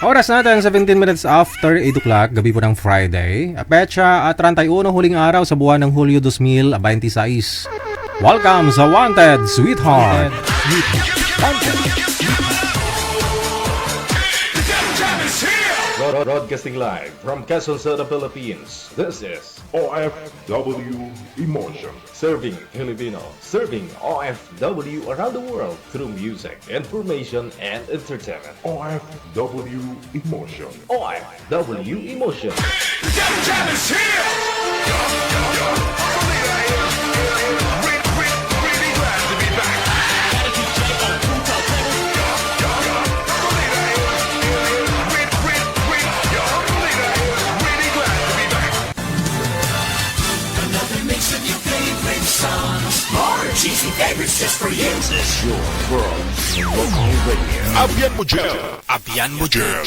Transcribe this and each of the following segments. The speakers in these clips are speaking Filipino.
Oras natin, 17 minutes after 8 o'clock, gabi po ng Friday. Petsa at 31, huling araw sa buwan ng Hulyo 2026. Welcome sa Wanted Sweetheart. Broadcasting live from Quezon City, Philippines. This is OFW Emotion. Serving Filipino, serving OFW around the world through music, information, and entertainment. OFW Emotion. OFW Emotion. Cheesy favorites just for you. This is your world local radio. Abian mo dyan. Abian mo dyan.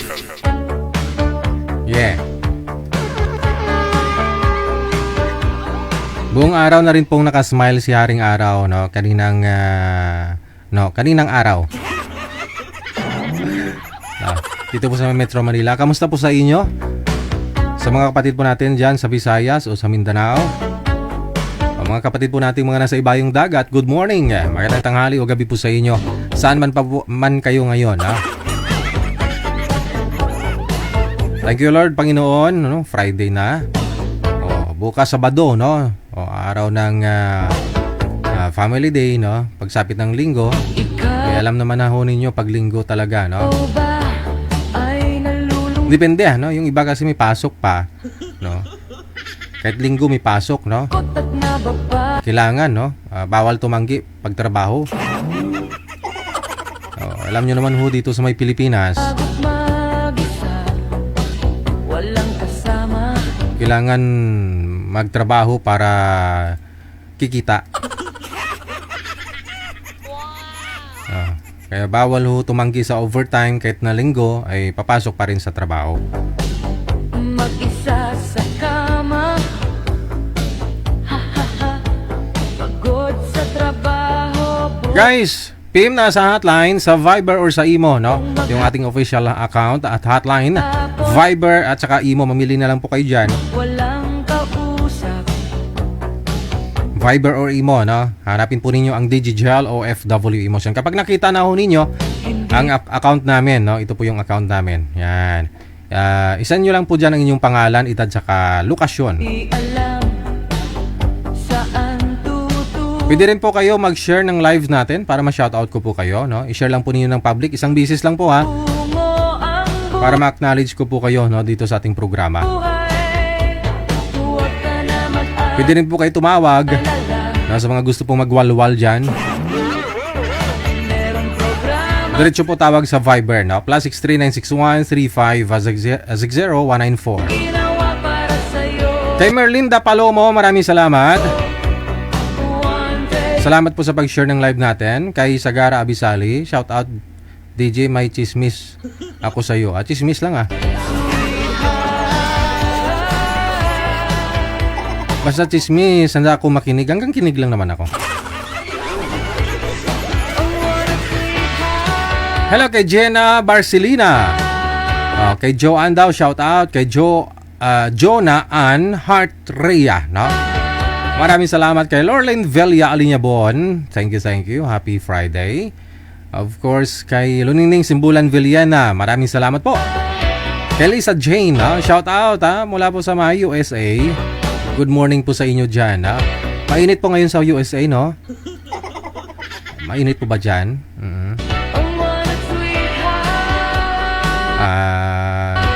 Yeah. Buong araw na rin pong nakasmile si Haring Araw, no? Kaninang araw. Dito po sa Metro Manila. Kamusta po sa inyo? Sa mga kapatid po natin dyan sa Visayas o sa Mindanao. Mga kapatid po natin mga nasa ibayong dagat, good morning, magandang tanghali o gabi po sa inyo. Saan man pa po, man kayo ngayon, ha? Thank you Lord, Panginoon, no? Friday na. Bukas Sabado, no? Araw ng Family Day, no? Pagsapit ng linggo. Alam naman na ho ninyo pag linggo talaga, no? Depende, no? Yung iba kasi may pasok pa, no? Kahit linggo may pasok, no? Kailangan, no? Bawal tumanggi pagtrabaho. Alam nyo naman ho dito sa may Pilipinas, kailangan magtrabaho para kikita. Kaya bawal ho tumanggi sa overtime kahit na linggo ay papasok pa rin sa trabaho. Mag-isa sa kama, pagod sa trabaho. Guys, PM na sa hotline, sa Viber or sa Imo, no? Yung ating official account at hotline, Viber at saka Imo, mamili na lang po kayo dyan. Walang kausap. Viber or Imo, no? Hanapin po ninyo ang Digital OFW Emotion. Kapag nakita na ho ninyo ang account namin, no? Ito po yung account namin. Yan. Isan nyo lang po dyan ang inyong pangalan, edad, saka lokasyon. Pwede rin po kayo mag-share ng live natin para ma-shoutout ko po kayo, no? I-share lang po ninyo ng public, isang bisis lang po, ha? Para ma-acknowledge ko po kayo, no, dito sa ating programa. Pwede rin po kayo tumawag, no, sa mga gusto pong magwalwal dyan. Diretso po tawag sa Viber, no? +63 961 35 194. Kay Merlinda Palomo, maraming salamat. Salamat po sa pag-share ng live natin. Kay Sagara Abisali, shout out DJ, may chismis ako sa iyo. Chismis lang, Basta chismis, handa ako makinig. Hanggang kinig lang naman ako. Hello kay Jenna Barcelina. Kay Joanne daw, shout out. Kay Jonah Ann Hartrea, no? Maraming salamat kay Lorraine Velia Aliñabon. Thank you. Happy Friday. Of course, kay Luningning Simbulan Villana. Maraming salamat po. Kay Lisa Jane, shout out, mula po sa mga USA. Good morning po sa inyo dyan, Mainit po ngayon sa USA, no? Mainit po ba dyan?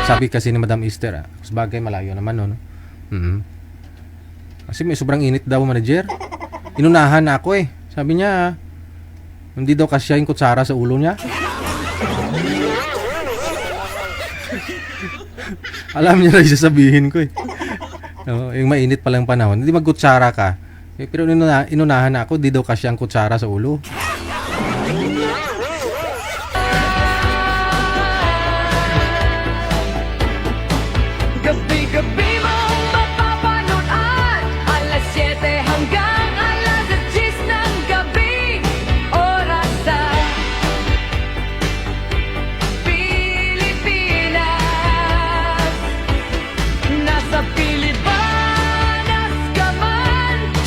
Sabi kasi ni Madam Esther, sabagay malayo naman, no? Kasi may sobrang init daw, manager. Inunahan na ako, Sabi niya, hindi daw kasya yung kutsara sa ulo niya. Alam niya na yung sasabihin ko, yung mainit palang panahon, hindi magkutsara ka. Pero inunahan na ako, hindi daw kasya ang kutsara sa ulo. Gabi-gabi mong mapapanood, 7 hanggang 10 ng gabi. Oras sa Pilipinas.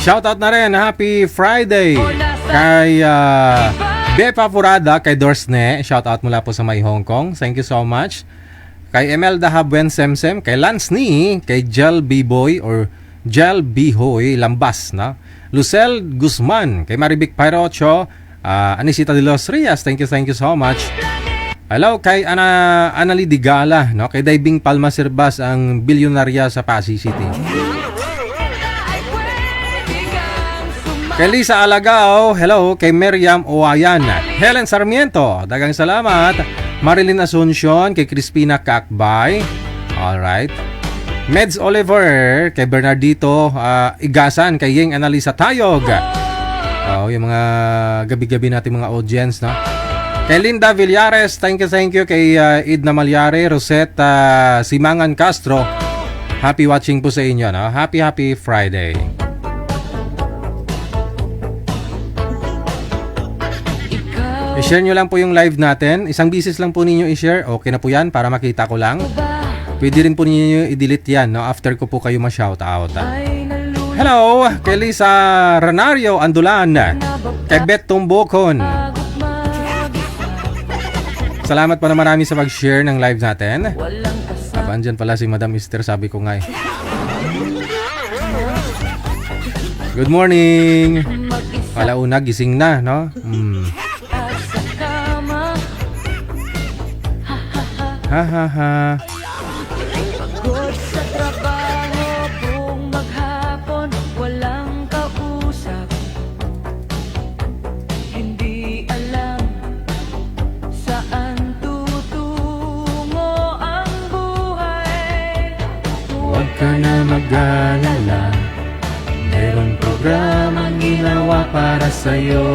Shoutout na rin, happy Friday kay Bepa Furada, kay Dorsne. Shoutout mula po sa May Hong Kong. Thank you so much. Kay Emelda Habwen Semsem, kay Lance Ni, kay Jel B-Boy or Jel Bihoy Lambas, no? Lucel Guzman, kay Marivic Pyrocho, Anisita de los Rias, thank you so much. Hello kay Anali Digala, no? Kay Diving Palma Sirbas, ang bilyonarya sa Pasig City. Kay Lisa Alagao, hello. Kay Miriam Oayan, Helen Sarmiento, dagang salamat. Marilyn Asuncion, kay Crispina Kakbay, alright. Meds Oliver, kay Bernardito Igasan, kay Yeng Analisa Tayog. Yung mga gabi-gabi natin mga audience, no? Kay Linda Villares, thank you. Kay Idna Malyare, Rosetta Simangan Castro, happy watching po sa inyo, no? Happy Friday. I-share nyo lang po yung live natin. Isang bisis lang po ninyo i-share. Okay na po yan para makita ko lang. Pwede rin po ninyo i-delete yan, no? After ko po kayo ma-shoutout. Hello! Kay Lisa Ranario Andulan. Kay Beth Tumbokon. Salamat po na marami sa pag-share ng live natin. Andyan pala si Madam Esther, sabi ko nga eh. Good morning! Alauna, gising na, no? Ha. Pagod sa trabaho, buong maghapon, walang kausap. Hindi alam saan tutungo ang buhay. Huwag ka na mag-alala, meron programang ginawa para sa'yo.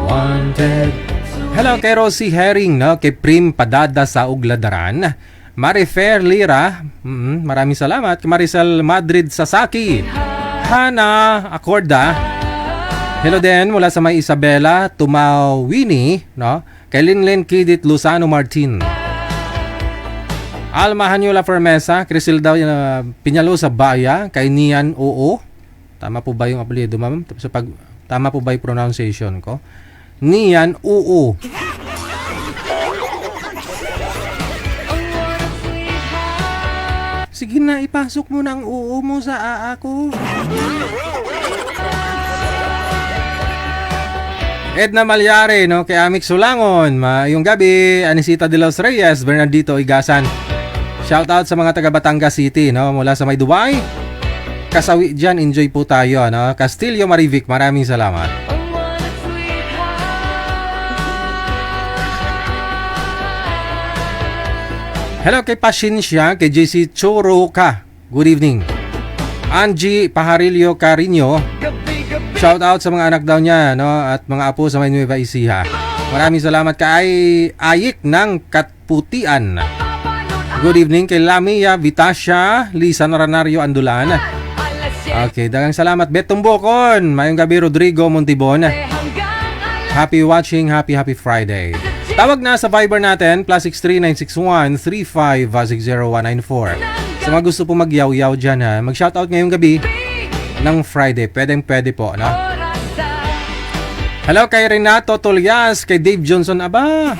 Wanted. Hello kay Rosie Herring, no? Kay Prim Padada sa Ugladaran, Marifer Lira, maraming salamat. Kay Maricel Madrid Sasaki, Hana Acorda, hello din mula sa May Isabela Tumawini, no? Kay Linlen Kidit Luzano Martin, Alma Hanyula Fermesa, Crisilda Piñalo sa Baya, kay Nian Oo. Tama po ba yung apelyido, ma'am? Tama po ba yung pronunciation ko? Nian Oo. Sige na, ipasok mo na ang oo mo sa aa ko. Edna Malyare, no? Kay Amik Sulangon, yung gabi. Anisita de los Reyes, Bernardito Igasan. Shoutout sa mga taga Batangas City, no? Mula sa May Dubai. Kasawi dyan, enjoy po tayo, no? Castillo Marivic, maraming salamat. Hello kay Pasensya, kay JC Choroka, good evening. Angie Pajarillo Carino, shout out sa mga anak daw niya, no? At mga apo sa May Nueva Ecija. Maraming salamat kay Ayik ng Katputian. Good evening kay Lamia Vitasha, Lisa Naranario Andulan. Okay, dagang salamat. Betong Bocon, mayong gabi Rodrigo Montibon. Happy watching, happy Friday. Tawag na sa Viber natin, +63 961 3560194. Sa mga gusto po magyaw-yaw dyan, ha, mag-shoutout ngayong gabi ng Friday. Pwede po, no? Hello kay Renato Tolyas, kay Dave Johnson. Aba,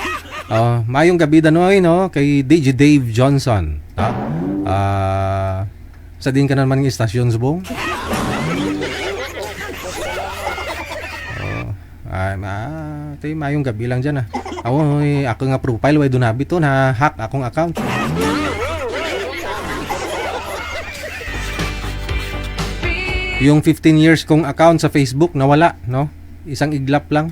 mayong gabi danoy, no? Kay DJ Dave Johnson, no? Sa din ka naman ng istasyon, subong? Mayong gabi lang dyan, ha? Ako nga profile, way doon habito na hack akong account. Yung 15 years kong account sa Facebook nawala, no? Isang iglap lang.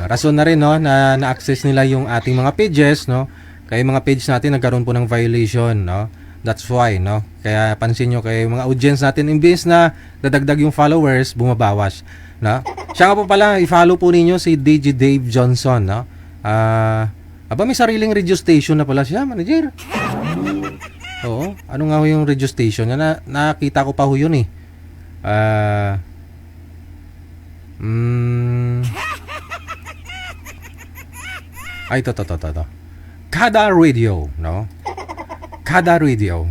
Rason na rin, no, na na-access nila yung ating mga pages, no? Kaya mga page natin nagkaroon po ng violation, no? That's why, no? Kaya pansin nyo kay mga audience natin, imbes na dadagdag yung followers, bumabawas, no? Siya nga po pala, i-follow po ninyo si DJ Dave Johnson, no? May sariling radio station na pala siya, manager. Oo, ano nga ho yung radio station? Nakita ko pa ho yun eh. Ay, to. Kada Radio, no? kada radio.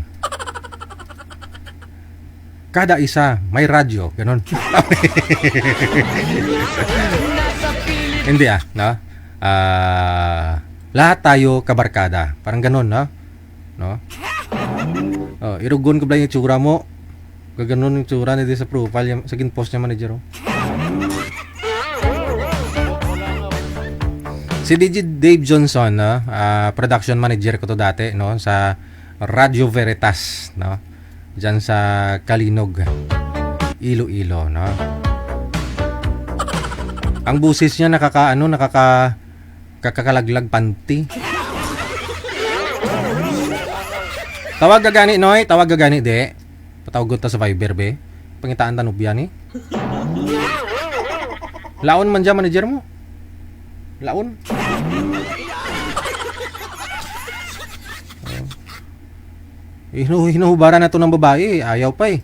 Kada isa may radyo, ganun. Hindi no? Lahat tayo kabarkada. Parang ganun, no? Oh, irugon ko ba yung tsura mo? Gaganon yung tsura nito sa profile, sa post niya manager. Oh. Si DJ Dave Johnson, no? Production manager ko to dati, no? Sa Radio Veritas, no? Diyan sa Kalinog, Iloilo, no? Ang busis niya kakakalaglag panty. Tawag gagani, Noy. Tawag gagani, de. Patawag ta sa Viber, be. Pangitaan tanong yan, eh. Laon man dyan, manager mo. Laon. Hinuhubaran na to ng babae. Ayaw pa, eh.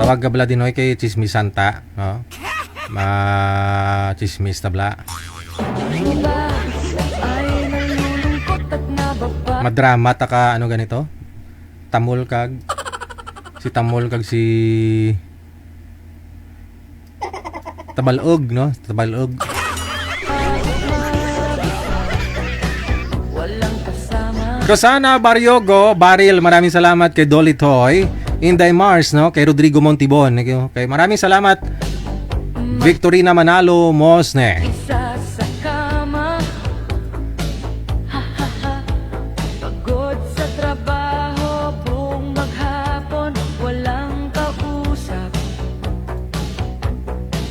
Tawag ka bala din, Noy, kay Chismis Santa, no? Chismis tabla. Madrama ta ka, ano ganito? Tamol kag si Tabalog, no? Tabalog. Rosana Baryogo, Baril, maraming salamat kay Dolly Toy. Inday Mars, no? Kay Rodrigo Montibon. Okay, maraming salamat. Victorina Manalo Mosne. Isa sa kama, ha ha ha. Pagod sa trabaho, buong maghapon, walang kausap.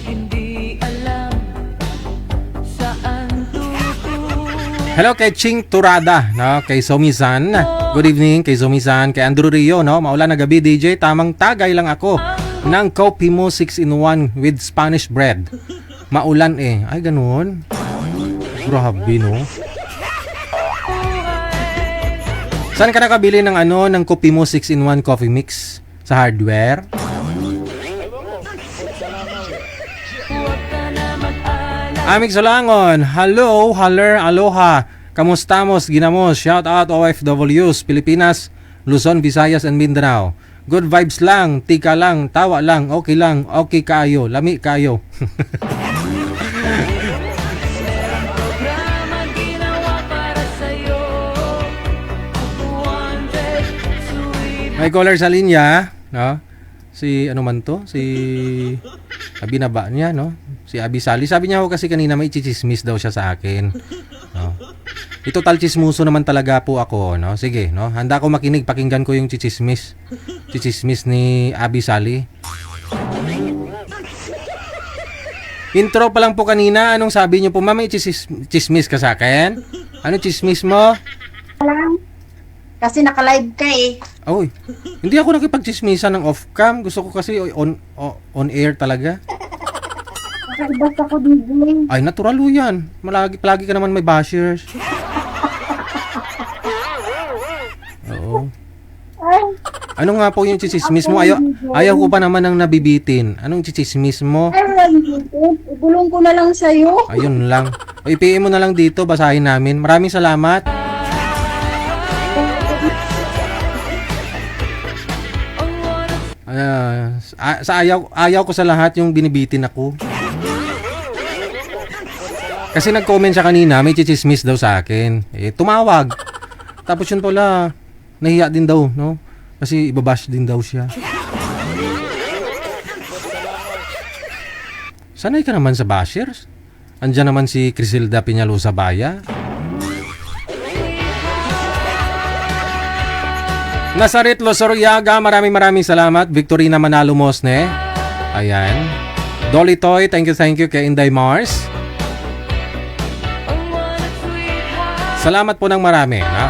Hindi alam saan tutungo. Hello kay Ching Turada, no? Kay Somi-san. Good evening kay Somi-san, kay Andrew Rio, no? Maulan na gabi, DJ. Tamang tagay lang ako ng Coffee Mo 6-in-1 with Spanish bread. Maulan eh. Ay, ganun. Grabe, no? Saan ka nakabili ng ng Coffee Mo 6-in-1 coffee mix? Sa hardware? Amig Solangon, hello, haller, aloha. Kamustamos, ginamos, shout out OFWs, Pilipinas, Luzon, Visayas, and Mindanao. Good vibes lang, tika lang, tawa lang, okay kayo, lami kayo. Programa ginawa para sa'yo. 100 sweet. May caller sa linya, no? Si ano man to? Si Abinaba niya, no? Si Abi Sali. Sabi niya ako kasi kanina may chichismis daw siya sa akin. No? Total chismoso naman talaga po ako, no? Sige, no? Handa ako makinig, pakinggan ko yung chichismis. Chichismis ni Abi Sali. Intro pa lang po kanina, anong sabi niyo po? Ma'am, may chismis ka sa akin? Ano chismis mo? Kasi naka-live ka eh. Oy, hindi ako nakipag-chismisan ng off-cam. Gusto ko kasi on air talaga. Nakaibas ako DJ. Ay, natural ho yan. Palagi ka naman may bashers. Oo. Ay, Ano nga po yung chichismis mo? Ayaw ko pa naman ng nabibitin. Anong chichismis mo? ibulong ko na lang sa'yo. Ayun lang. O i-PM mo na lang dito, basahin namin. Maraming salamat. Sa ayaw ko sa lahat yung binibitin ako. Kasi nag-comment siya kanina, may chichismis daw sa akin. Tumawag. Tapos yun pala, nahiya din daw, no? Kasi ibabash din daw siya. Sanay ka naman sa bashers. Andiyan naman si Crisilda Piñalosa Baya. Nasarit Losoriaga, maraming salamat. Victorina Manalo Mosne. Ayan. Dolly Toy, thank you kay Inday Mars. Salamat po ng marami, ha?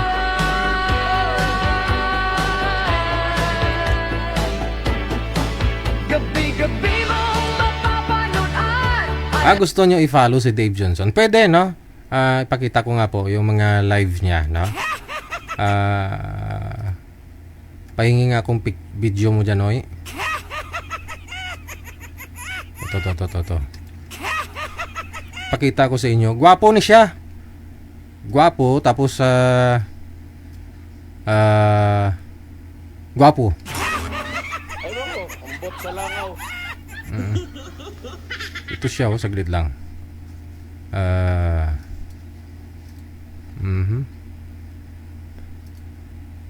Gabi-gabi mong mapapanood. Gusto nyo i-follow si Dave Johnson? Pwede, no? Ipakita ko nga po yung mga live niya, no? Pahingi nga akong video mo dyan, Noy. To. Pakita ko sa inyo. Gwapo ni siya. Gwapo, tapos gwapo. Ambot sa langaw. Ito siya, oh, saglit lang.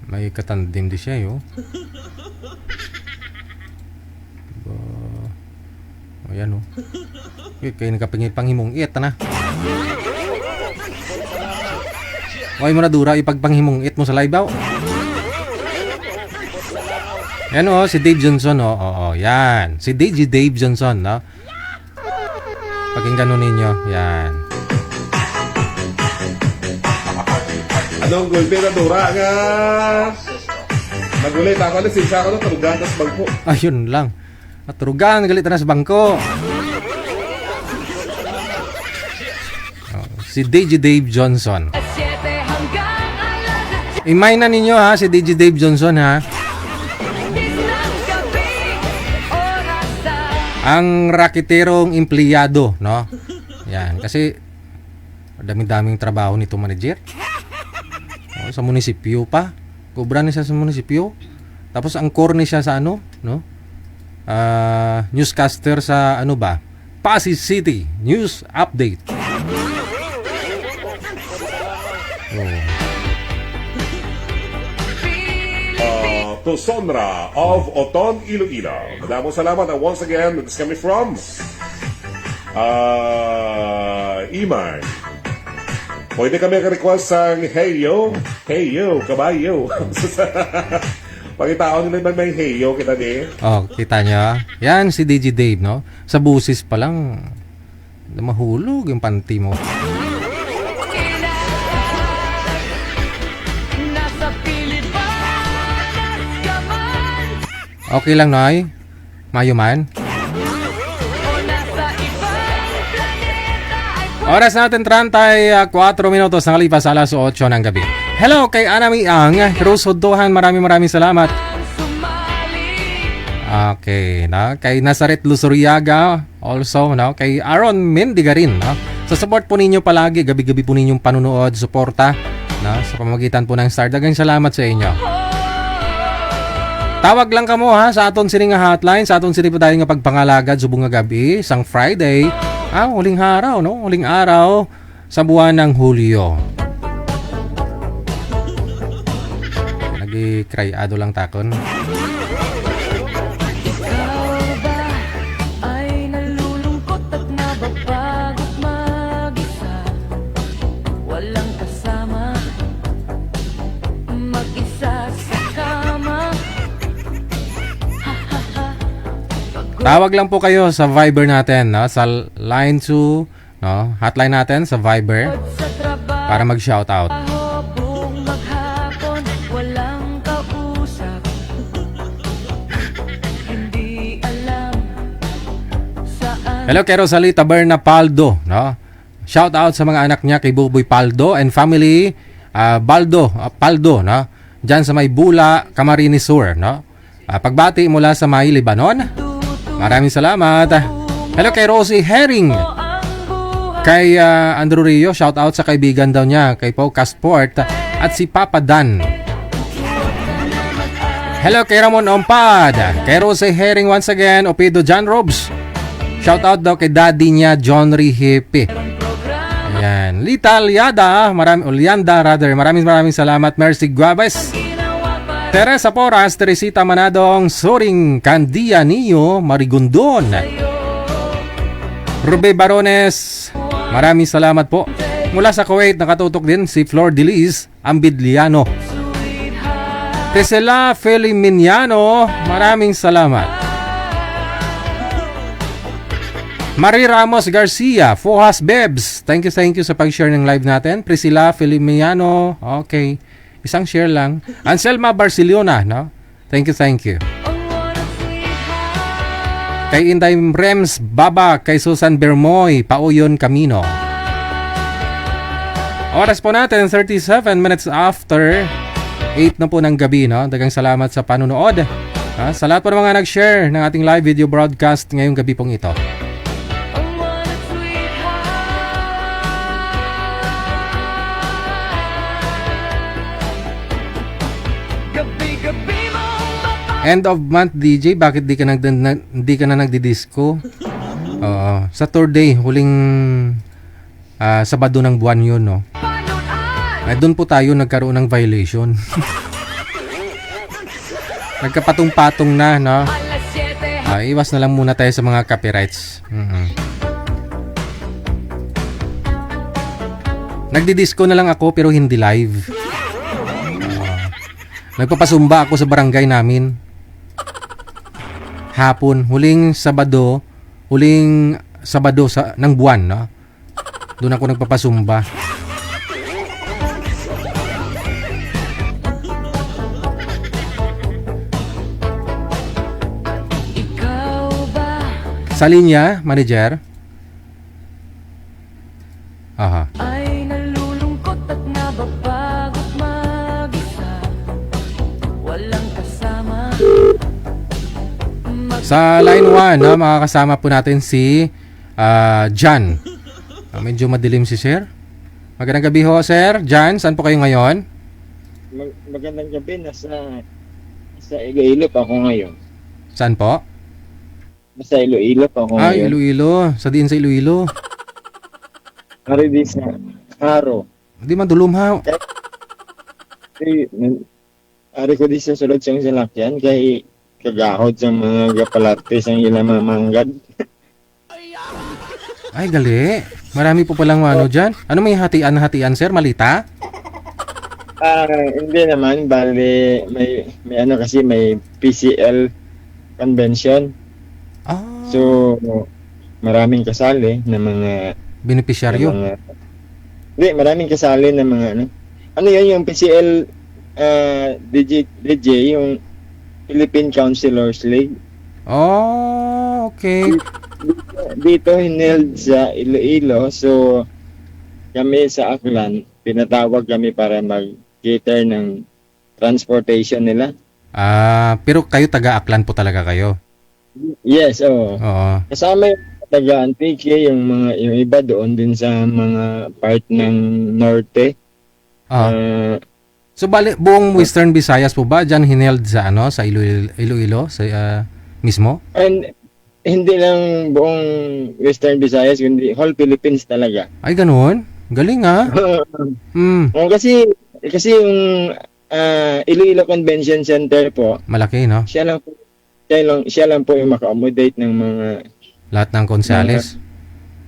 May katandim di siya, yo. Ayan, oh. Kaya nakapangimong it na. Huwag mo na dura ipagpanghimong it mo sa live, oh. Yan, oh, si Dave Johnson, oh. Oo, yan. Si Dave Johnson, no? Pakinggan ninyo, yan. Anong gulpi na dura nga? Nagulit ako na sinsa ko na tarugan tas bangko. Ayun lang. Naturugan, galit na sa bangko. Oh, si DJ Dave Johnson. 7 hanggang alas Imay na ninyo, ha, si DJ Dave Johnson, ha. 10 ng gabi. Oras sa Ang rakiterong empleyado, no? Yan, kasi daming trabaho nito manager. Oh, sa munisipyo pa. Kubra na siya sa munisipyo. Tapos ang core ni siya sa ano, no? Newscaster sa ano ba? Pasig City News Update. To Sonra of Oton, Iloilo. Maraming salamat. And once again, this is coming from Iman. Pwede kami ka-request ang Hey Yo, kabayo. Pakitaon nila may Hey Yo kita ni. Oh, kita nyo? Yan si DJ Dave, no? Sa busis pa lang mahulog yung panty mo. nasa Pilipinas ka man Okay lang, Noy? Mayo man? o nasa ibang planeta ay Oras natin 34 minutos ng lipas alas 8 ng gabi. Hello kay Anami Ang, Rose Hudohan, maraming salamat. sumali. Okay, no? Kay Nazaret Lusuriaga also, no? Kay Aaron Mendigarin, no? Sa support po ninyo palagi, gabi-gabi po ninyong panunood, suporta, no? Sa pamamagitan po ng Star. Dagang salamat sa inyo. Tawag lang kamo, ha, sa aton sini nga hotline, sa aton sini po tayo nga pagpangalagad subong nga gabi, sang Friday, huling araw, no? Huling araw sa buwan ng Hulyo. Nagi-cryado lang takon. Ikaw ba ay nalulungkot at nababagot mag-isa? Walang kasama, mag-isa sa kama. Tawag lang po kayo sa Viber natin, no? Sa line 2, no? Hotline natin sa Viber Sa trabaho, para mag-shoutout. buong maghapon, walang kausap. Hindi alam saan Hello kay Rosalita Berna Paldo, no? Shoutout sa mga anak niya kay Buboy Paldo and family Paldo, no? Diyan sa may Bula, Camarines Sur, no? Pagbati mula sa may Lebanon. Maraming salamat. Hello kay Rosie Herring. ang buhay. Kay Andrew Rio, shout out sa kaibigan daw niya, kay Pau Casport at si Papa Dan. Hello kay Ramon Ompad, kay Rose Herring once again, Opido John Robs. Shout out daw kay daddy niya, John Rihepe. Ayan, Lita Liada, maraming salamat. Mercy Guavez, Teresa Porras, Teresita Manadong, Soring Candianillo, Marigondon. Rube Barones, maraming salamat po. Mula sa Kuwait, nakatutok din si Flor Deliz Ambidliano. Tesela Feliminiano, maraming salamat. Marie Ramos Garcia, Fohas Bebs, thank you sa pag-share ng live natin. Priscilla Feliminiano, okay. Isang share lang. Anselma Barcelona, no? Thank you. Kay Inday Rems Baba, kay Susan Bermoy, Pauyon Camino. Oras po natin, 37 minutes after 8 na po ng gabi, no? Dagang salamat sa panunood. Sa lahat po ng mga nag-share ng ating live video broadcast ngayong gabi pong ito. End of month DJ, bakit di ka na nagdi-disco? Oo, sa third day, huling Sabado ng buwan yun, no? Ay, doon po tayo nagkaroon ng violation. Nagkapatong-patong na, no? Iwas na lang muna tayo sa mga copyrights. Nagdi-disco na lang ako pero hindi live. Nagpapasumba ako sa barangay namin. Hapon, huling Sabado ng buwan, no? Doon ako nagpapasumba. Ikaw ba Sa linya, manager? Aha. ay nalulungkot at napapagod mag-isa? Walang kasama. Sa line 1, no, makakasama po natin si John. Medyo madilim si Sir. Magandang gabi ho, Sir. John, saan po kayo ngayon? Magandang gabi, sa Iloilo pa ako ngayon. Saan po? Nasa Iloilo pa ako ngayon. Iloilo. Sa Iloilo. Ari di sa Haro. Hindi madulom ha. Ari ko di sa sulod siyang salakyan kay kagahod sa mga gapalarte sa ilang mga manggad. Ay, gali. Marami po palang ano dyan. Ano may hatian, Sir? Malita? Hindi naman, bali may ano kasi may PCL convention. So maraming kasali na mga Beneficiaryo? Hindi, maraming kasali na mga ano yun yung PCL DJ yung Philippine Counselors League. Oh, okay. Dito hineld sa Iloilo, so kami sa Aklan pinatawag kami para mag-cater ng transportation nila. Pero kayo taga-Aklan po talaga kayo? Yes, oo. Kasama yung taga-Antique, yung iba doon din sa mga part ng Norte. So buong Western Visayas po ba diyan hineld sa sa Iloilo sa mismo? And hindi lang buong Western Visayas kundi whole Philippines talaga. Ay ganoon? Galing ah. Kasi yung Iloilo Convention Center po, malaki no? Siya lang po yung maka-accommodate ng mga lahat ng konsales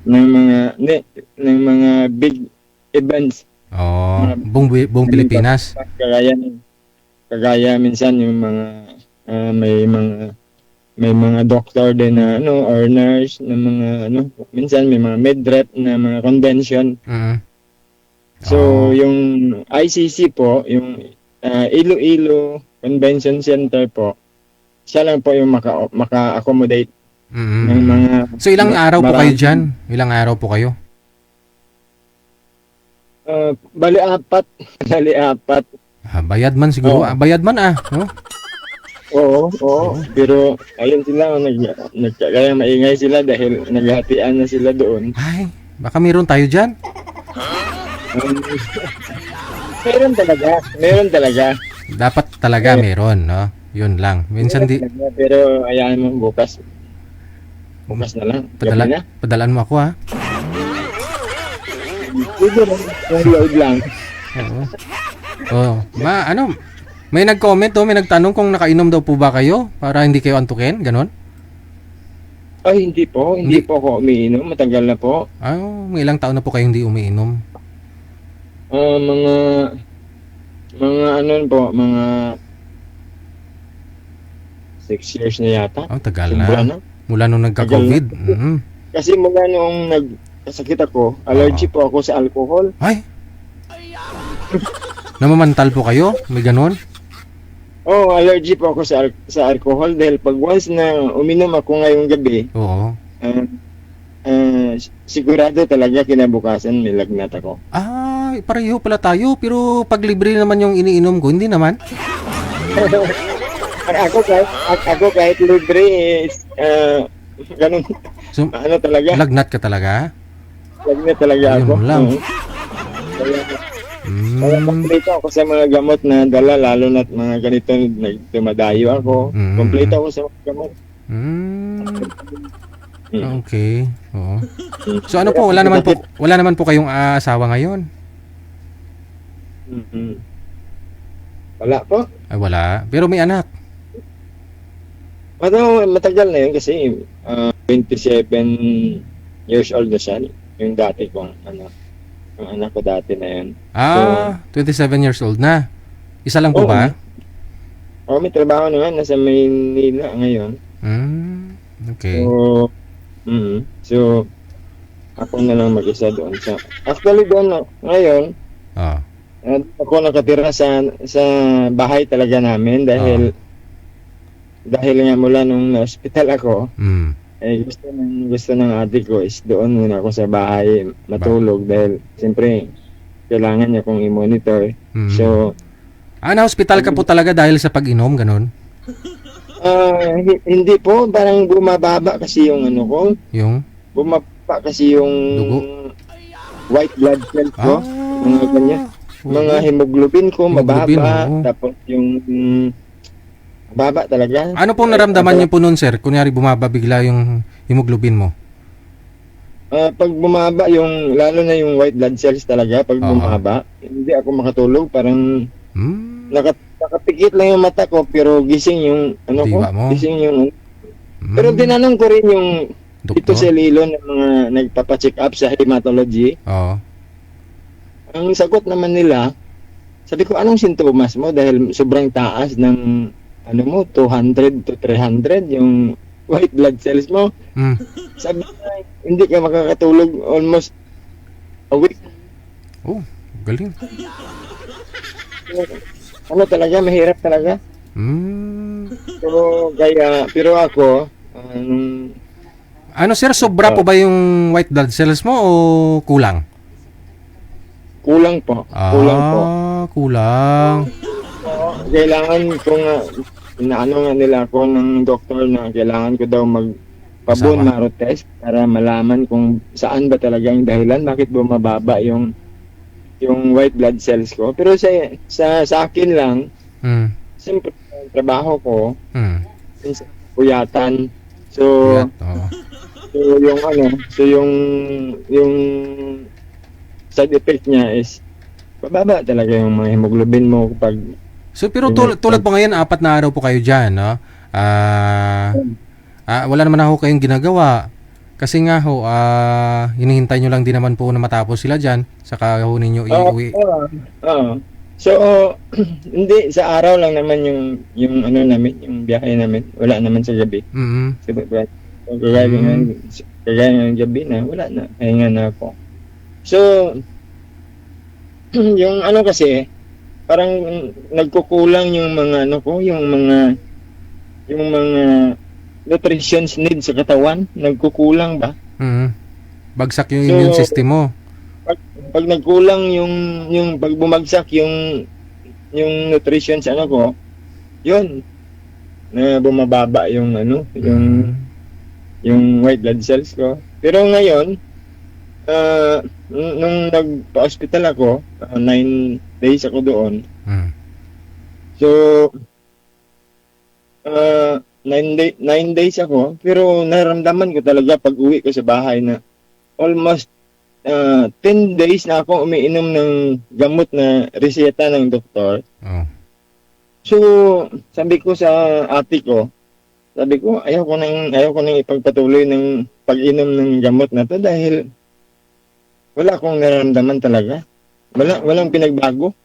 ng mga big events. Buong Pilipinas. Kagaya minsan yung mga may mga doctor din na or nurse na mga minsan may mga med-rep na mga convention. So yung ICC po, yung Iloilo Convention Center po, siya lang po yung maka-accommodate ng mga. So ilang araw po kayo diyan? Ilang araw po kayo? Bali apat. Bayad man siguro. Bayad man no? Oo. Pero ayun sila, kaya maingay sila dahil naghatian na sila doon. Ay, baka meron tayo dyan. Meron talaga. Dapat talaga meron, no? Yun lang. Minsan Pero ayan mo, bukas na lang. Padalaan mo ako, ha? Yung load lang. May nag-comment may nagtanong kung nakainom daw po ba kayo para hindi kayo antukin, ganon? Ay, hindi po ako umiinom, matagal na po. May ilang taon na po kayo hindi umiinom? Mga 6 years na yata. Tagal na. Mula nung nagka-COVID. Kasi mula nung nagkasakit ako, allergy po ako sa alcohol. Ay! Namamantal po kayo? May ganon? Allergy po ako sa alcohol dahil pag once na uminom ako ngayong gabi, sigurado talaga kinabukasan may lagnat ako. Pareho pala tayo, pero pag libre naman yung iniinom ko, hindi naman. Ako kahit libre ganun. So, talaga? Lagnat ka talaga? Lagnat talaga ako. Ayun lang. Kaya kompleto ako sa mga gamot na dala, lalo na't mga ganito, dumadayo ako. Kompleto ako sa mga gamot. Okay. Oo. So ano po, wala naman po kayong asawa ngayon? Mhm. Wala po. Ay, wala. Pero may anak. Matagal na yun kasi 27 years old na siya. Yung dati kong anak. Yung anak ko dati na yun. 27 years old na. Isa lang po Oo. ba? May trabaho na nga. Nasa Maynila ngayon. Okay. So, ako na lang mag-isa doon sa... Actually doon, ngayon, Oh. ako nakatira sa bahay talaga namin dahil nga mula nung na-hospital ako, gusto ng ate ko is doon muna ako sa bahay matulog dahil siyempre kailangan niya kong i-monitor. So, na-hospital ka po talaga dahil sa pag-inom, ganun? hindi po, parang bumababa kasi yung ano ko. Yung? Bumababa kasi yung dugo? White blood cells ko. Mga ganyan. Mga hemoglobin ko, Hemoglobin, mababa. oo. Tapos yung mababa talaga. Ano pong naramdaman niyo po nun, sir? Kunyari bumaba bigla yung hemoglobin mo. Pag bumaba yung, lalo na yung white blood cells talaga, pag bumaba, hindi ako makatulog. Parang nakapikit lang yung mata ko, pero gising yung ano ko. Diba mo? Gising yung Pero tinanong ko rin yung dito Doktor? sa Lilo ng mga nagpapacheck up sa hematology. Oo. Ang sagot naman nila, sabi ko, anong sintomas mo? Dahil sobrang taas ng, ano mo, 200 to 300 yung white blood cells mo. Sabi na, hindi ka makakatulog almost a week. Oh, galing. Ano talaga, mahirap talaga. Pero ako, ano sir, sobra po ba yung white blood cells mo o kulang? Kulang po. Kulang po. Kulang. Kailangan ko nga, inaano nga nila ako ng doktor na kailangan ko daw magpa-bone marrow test para malaman kung saan ba talaga yung dahilan, bakit bumababa yung white blood cells ko. Pero sa akin lang, siyempre, trabaho ko, puyatan. So yung side effect niya is bababa talaga yung mga hemoglobin mo kapag pero tulad po ngayon, 4 na araw po kayo dyan, no? Wala naman ako kayong ginagawa. Kasi nga ho, hinihintay nyo lang din naman po na matapos sila dyan, saka ho ninyo iuwi. So, hindi, sa araw lang naman yung ano namin, yung biyahe namin. Wala naman sa gabi. Kagaya ng gabi na, wala na. Pahinga na ako. So, yung ano kasi, parang nagkukulang yung mga ano ko, yung mga nutrition needs sa katawan, nagkukulang ba? Bagsak yung immune system mo. Pag nagkulang yung pag bumagsak yung nutrition sa ano ko, yun na bumababa yung ano, yung white blood cells ko. Pero ngayon, nung nagpa-hospital ako, 9 days ako doon. So 9 days ako, pero naramdaman ko talaga pag uwi ko sa bahay na almost 10 days na ako umiinom ng gamot na reseta ng doktor. So, sabi ko sa ate ko, ayaw ko nang ipagpatuloy ng pag-inom ng gamot na to dahil wala akong nararamdaman talaga. Walang pinagbago.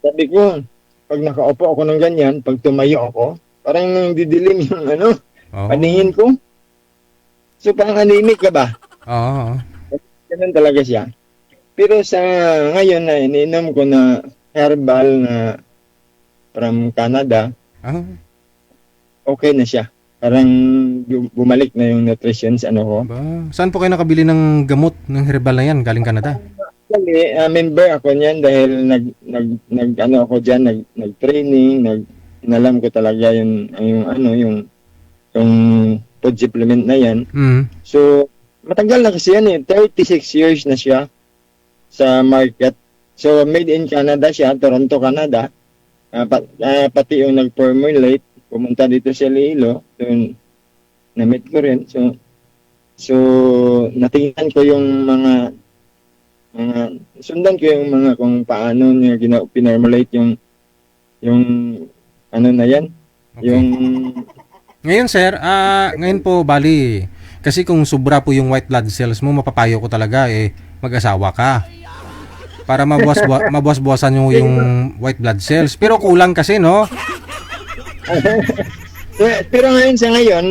Sabi ko, pag nakaupo ako ng ganyan, pag tumayo ako, parang didilim yung paningin ko. So, parang anemic ka ba? Ganun talaga siya. Pero sa ngayon na ininom ko na herbal na from Canada, okay na siya. Parang bumalik na yung nutrition sa ano ko. Saan po kayo nakabili ng gamot ng herbal na yan galing Canada? Actually, member ako niyan dahil nag-training, inalam ko talaga yung food supplement na yan. So, matagal na kasi yan 36 years na siya sa market. So, made in Canada siya, Toronto, Canada. Pati yung nag-formulate, pumunta dito sa Iloilo. So, na-meet ko rin. So, natingnan ko yung sundan ko yung mga kung paano niya pinormulate yung ano na yan. Okay. Ngayon sir, ngayon po bali, kasi kung sobra po yung white blood cells mo, mapapayo ko talaga mag-asawa ka. Para mabuwas-buwasan yung white blood cells. Pero kulang kasi, no? Pero ngayon sa ngayon,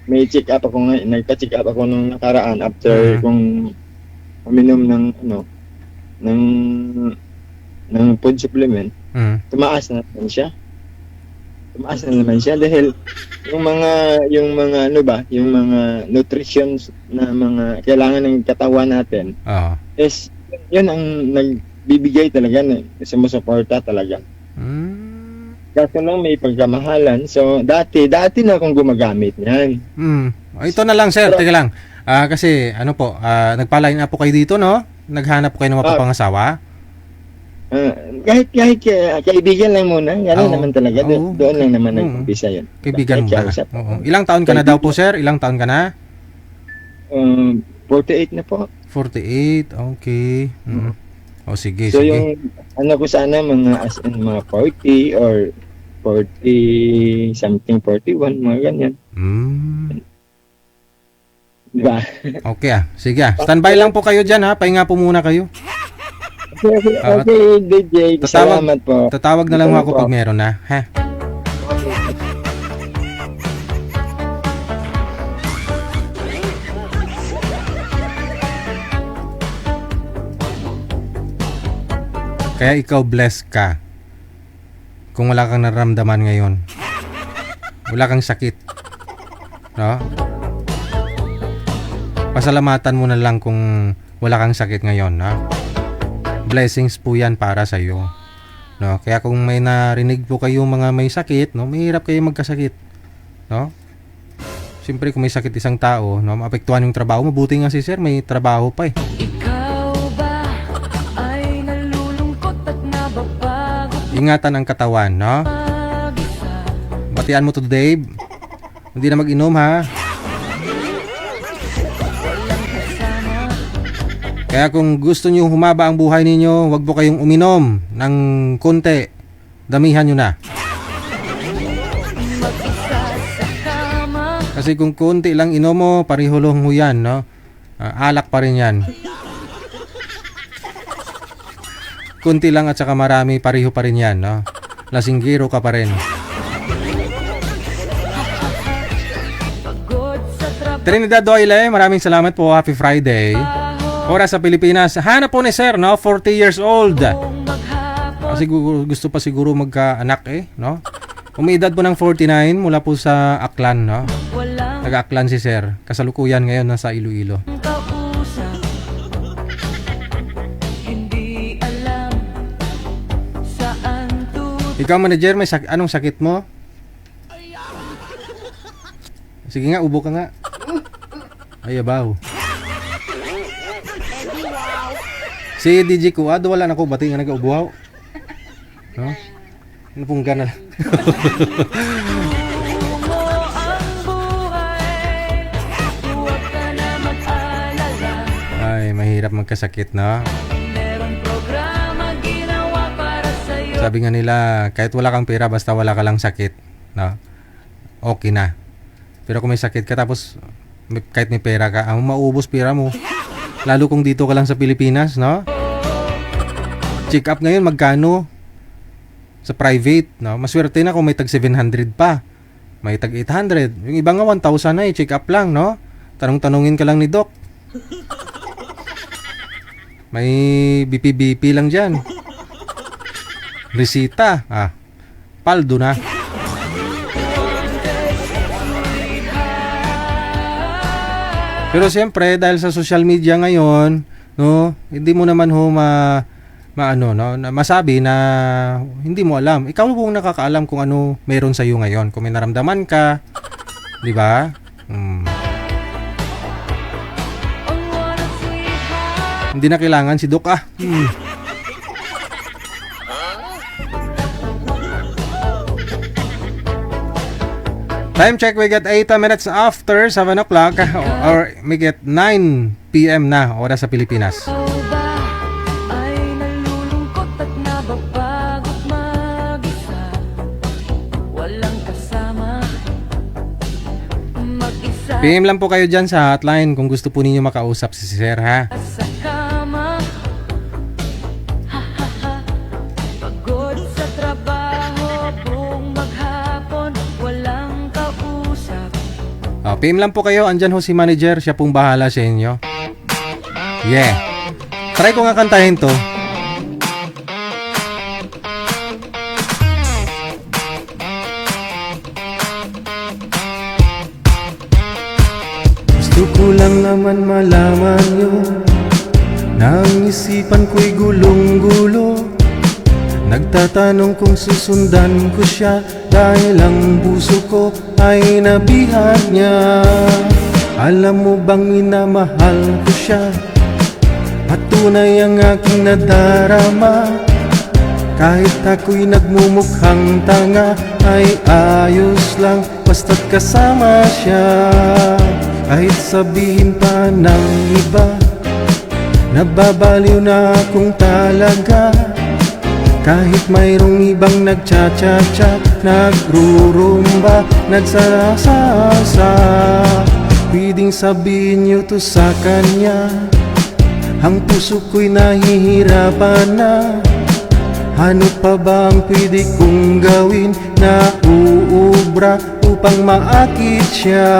may check up ako ngayon, nagpa-check up ako nung nakaraan after kung uminom ng food supplement. Tumaas na naman siya dahil yung mga nutrition na mga kailangan ng katawan natin is yun ang nagbibigay talaga sumusuporta talaga. Kaso lang may pagkamahalan. So, dati na akong gumagamit niyan. Ito na lang, sir. Teka lang. Kasi, nagpa-line up po kayo dito, no? Naghanap po kayo ng mapapangasawa? Kahit kaibigan lang muna. Gano'n naman talaga. Doon lang naman nag-umpisa yun. Kaibigan mo na. Ilang taon ka na daw po, sir? Ilang taon ka na? 48 na po. 48. Okay. Sige, so, sige. yung ko sana mga 40 or 40 something, 41, mga ganyan. Diba? Okay sige Standby lang po kayo dyan Pahinga po muna kayo. Okay, DJ. Salamat po. Tatawag na lang ako pag meron na. Ha? Kaya ikaw blessed ka kung wala kang nararamdaman ngayon. Wala kang sakit. No? Pasalamatan mo na lang kung wala kang sakit ngayon. Blessings po yan para sa iyo. No? Kaya kung may narinig po kayo mga may sakit, no? Mahirap kayo magkasakit. No? Siyempre kung may sakit isang tao, no? Maapektuhan yung trabaho. Mabuti nga si sir, may trabaho pa Ikaw ba ay nalulungkot at napapagod Ingatan ang katawan, no? mag-isa? Batian mo to Dave. Hindi na mag-inom ha. Kaya kung gusto niyo humaba ang buhay ninyo, wag po kayong uminom ng konti. Damihan nyo na. Kasi kung konti lang inom mo, parihulong mo yan, no? Alak pa rin yan. Kunti lang at saka marami, pariho pa rin yan, no? Lasinggero ka pa rin. Trinidad Doyle, maraming salamat po. Happy Friday. Oras sa Pilipinas. Hanap po ni sir, no? 40 years old. Kasi gusto pa siguro magkaanak no? Umiedad po ng 49 mula po sa Aklan, no? Nag-Aklan si sir. Kasalukuyan ngayon nasa Iloilo. Ikaw manager, may anong sakit mo? Sige nga, ubo ka nga. Ay, abaw. Si DJ Kuad, wala na ko bati nga nag-ubuhaw. No? Ano pong gana lang. Ay, mahirap magkasakit, no? Sabi nga nila, kahit wala kang pera, basta wala ka lang sakit, no? Okay na. Pero kung may sakit ka, tapos kahit may pera ka, maubos pera mo. Lalo kung dito ka lang sa Pilipinas, no? Check up ngayon, magkano? Sa private, no? Maswerte na kung may tag 700 pa. May tag 800. Yung iba nga 1,000 na check up lang, no? Tanong-tanungin ka lang ni Doc. May BP lang dyan. Resita. Paldo na. Pero siyempre, dahil sa social media ngayon, no, hindi mo naman masabi na hindi mo alam. Ikaw po nakakaalam kung ano meron sa iyo ngayon. Kung may naramdaman ka, 'di ba? Hindi na kailangan si Doc ah. Time check, we get 8 minutes after 7 o'clock or we get 9 p.m. na oras sa Pilipinas. Ikaw ba ay nalulungkot at nababagot mag-isa? Walang kasama, mag-isa PM lang po kayo dyan sa hotline kung gusto po ninyo makausap si Sir ha. sa kama. Ha ha ha. Pagod sa trabaho, buong maghapon, walang kausap. PM lang po kayo, andyan ho si manager, siya pong bahala sa inyo. Yeah. Try ko nga kantahin to. Gusto ko lang naman malaman yun, nang isipan ko'y gulong-gulo. Nagtatanong kung susundan ko siya, dahil ang puso ko ay nabihan niya. Alam mo bang minamahal ko siya, at tunay ang aking nadarama. Kahit ako'y nagmumukhang tanga, ay ayos lang basta't kasama siya. Kahit sabihin pa ng iba, nababaliw na akong talaga. Kahit mayroong ibang nagcha-cha-cha, nagrurumba, nagsasalsa, pwedeng sabihin niyo to sa kanya. Ang puso ko'y nahihirapan na. Ano pa ba ang pwede kong gawin na uubra upang maakit siya?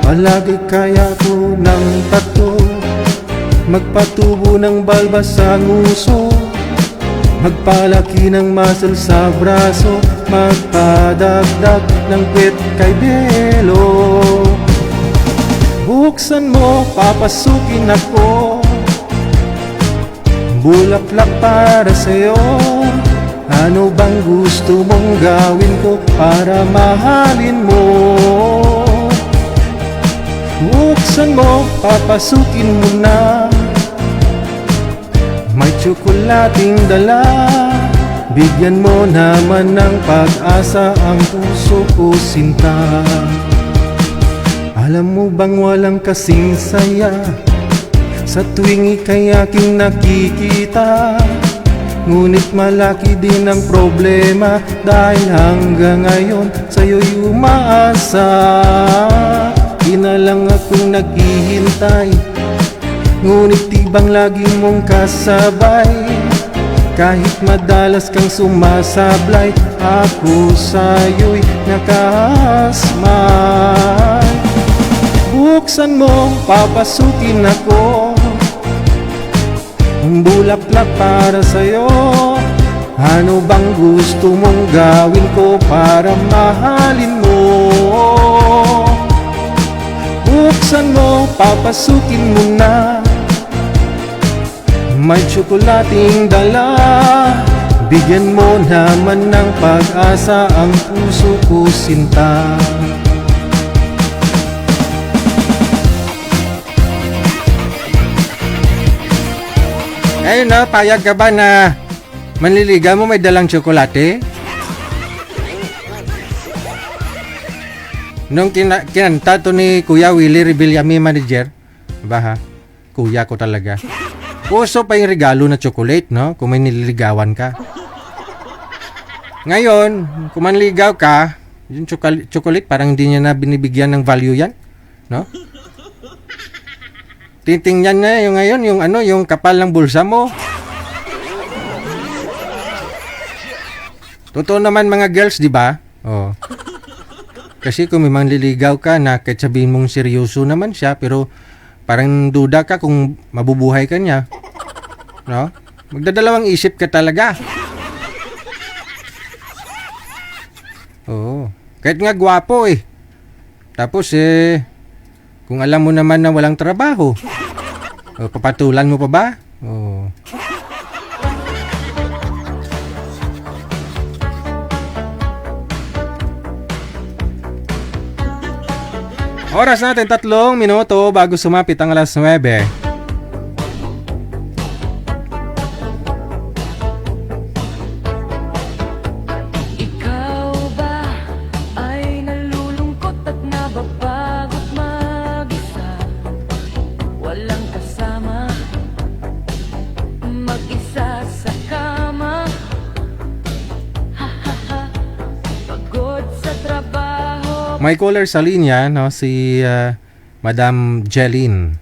Palagi kaya ko ng tato, magpatubo ng balbas sa nguso, magpalaki ng muscle sa braso, magpadagdag ng kwet kay Belo. Buksan mo, papasukin ako, bulaklak para sa'yo. Ano bang gusto mong gawin ko para mahalin mo? Buksan mo, papasukin mo na, may tsokolating dala. Bigyan mo naman ng pag-asa ang puso ko, sinta. Alam mo bang walang kasing saya sa tuwing ika'y aking nakikita? Ngunit malaki din ang problema, dahil hanggang ngayon sa'yo'y umaasa. Ina lang akong naghihintay, ngunit tibang lagi mong kasabay. Kahit madalas kang sumasablay, ako sa'yo'y nakasmay. Buksan mo, papasukin ako, bulaklak para sa'yo. Ano bang gusto mong gawin ko para mahalin mo? Buksan mo, papasukin mo na, may tsokolating dala. Bigyan mo naman ng pag-asa ang puso ko, sinta. Ayun na, payag ka ba na manliligaw mo may dalang tsokolate? Nung kinanta to ni Kuya Willie Rebillame, manager, ba ha? Kuya ko talaga. Uso pa yung regalo na chocolate, no? Kung may nililigawan ka. Ngayon, kung manligaw ka, yung chocolate parang hindi niya na binibigyan ng value yan, no? Titingnan na yung ngayon, yung kapal ng bulsa mo. Totoo naman mga girls, di ba? Oh. Kasi kung may manliligaw ka na kahit sabihin mong seryoso naman siya, pero parang duda ka kung mabubuhay ka niya, no? Magdadalawang isip ka talaga. Oo. Kahit nga gwapo eh. Tapos kung alam mo naman na walang trabaho, papatulan mo pa ba? Oo. Oras natin 3 minuto bago sumapit ang alas 9. May caller sa linya, no, si Madam Jeline.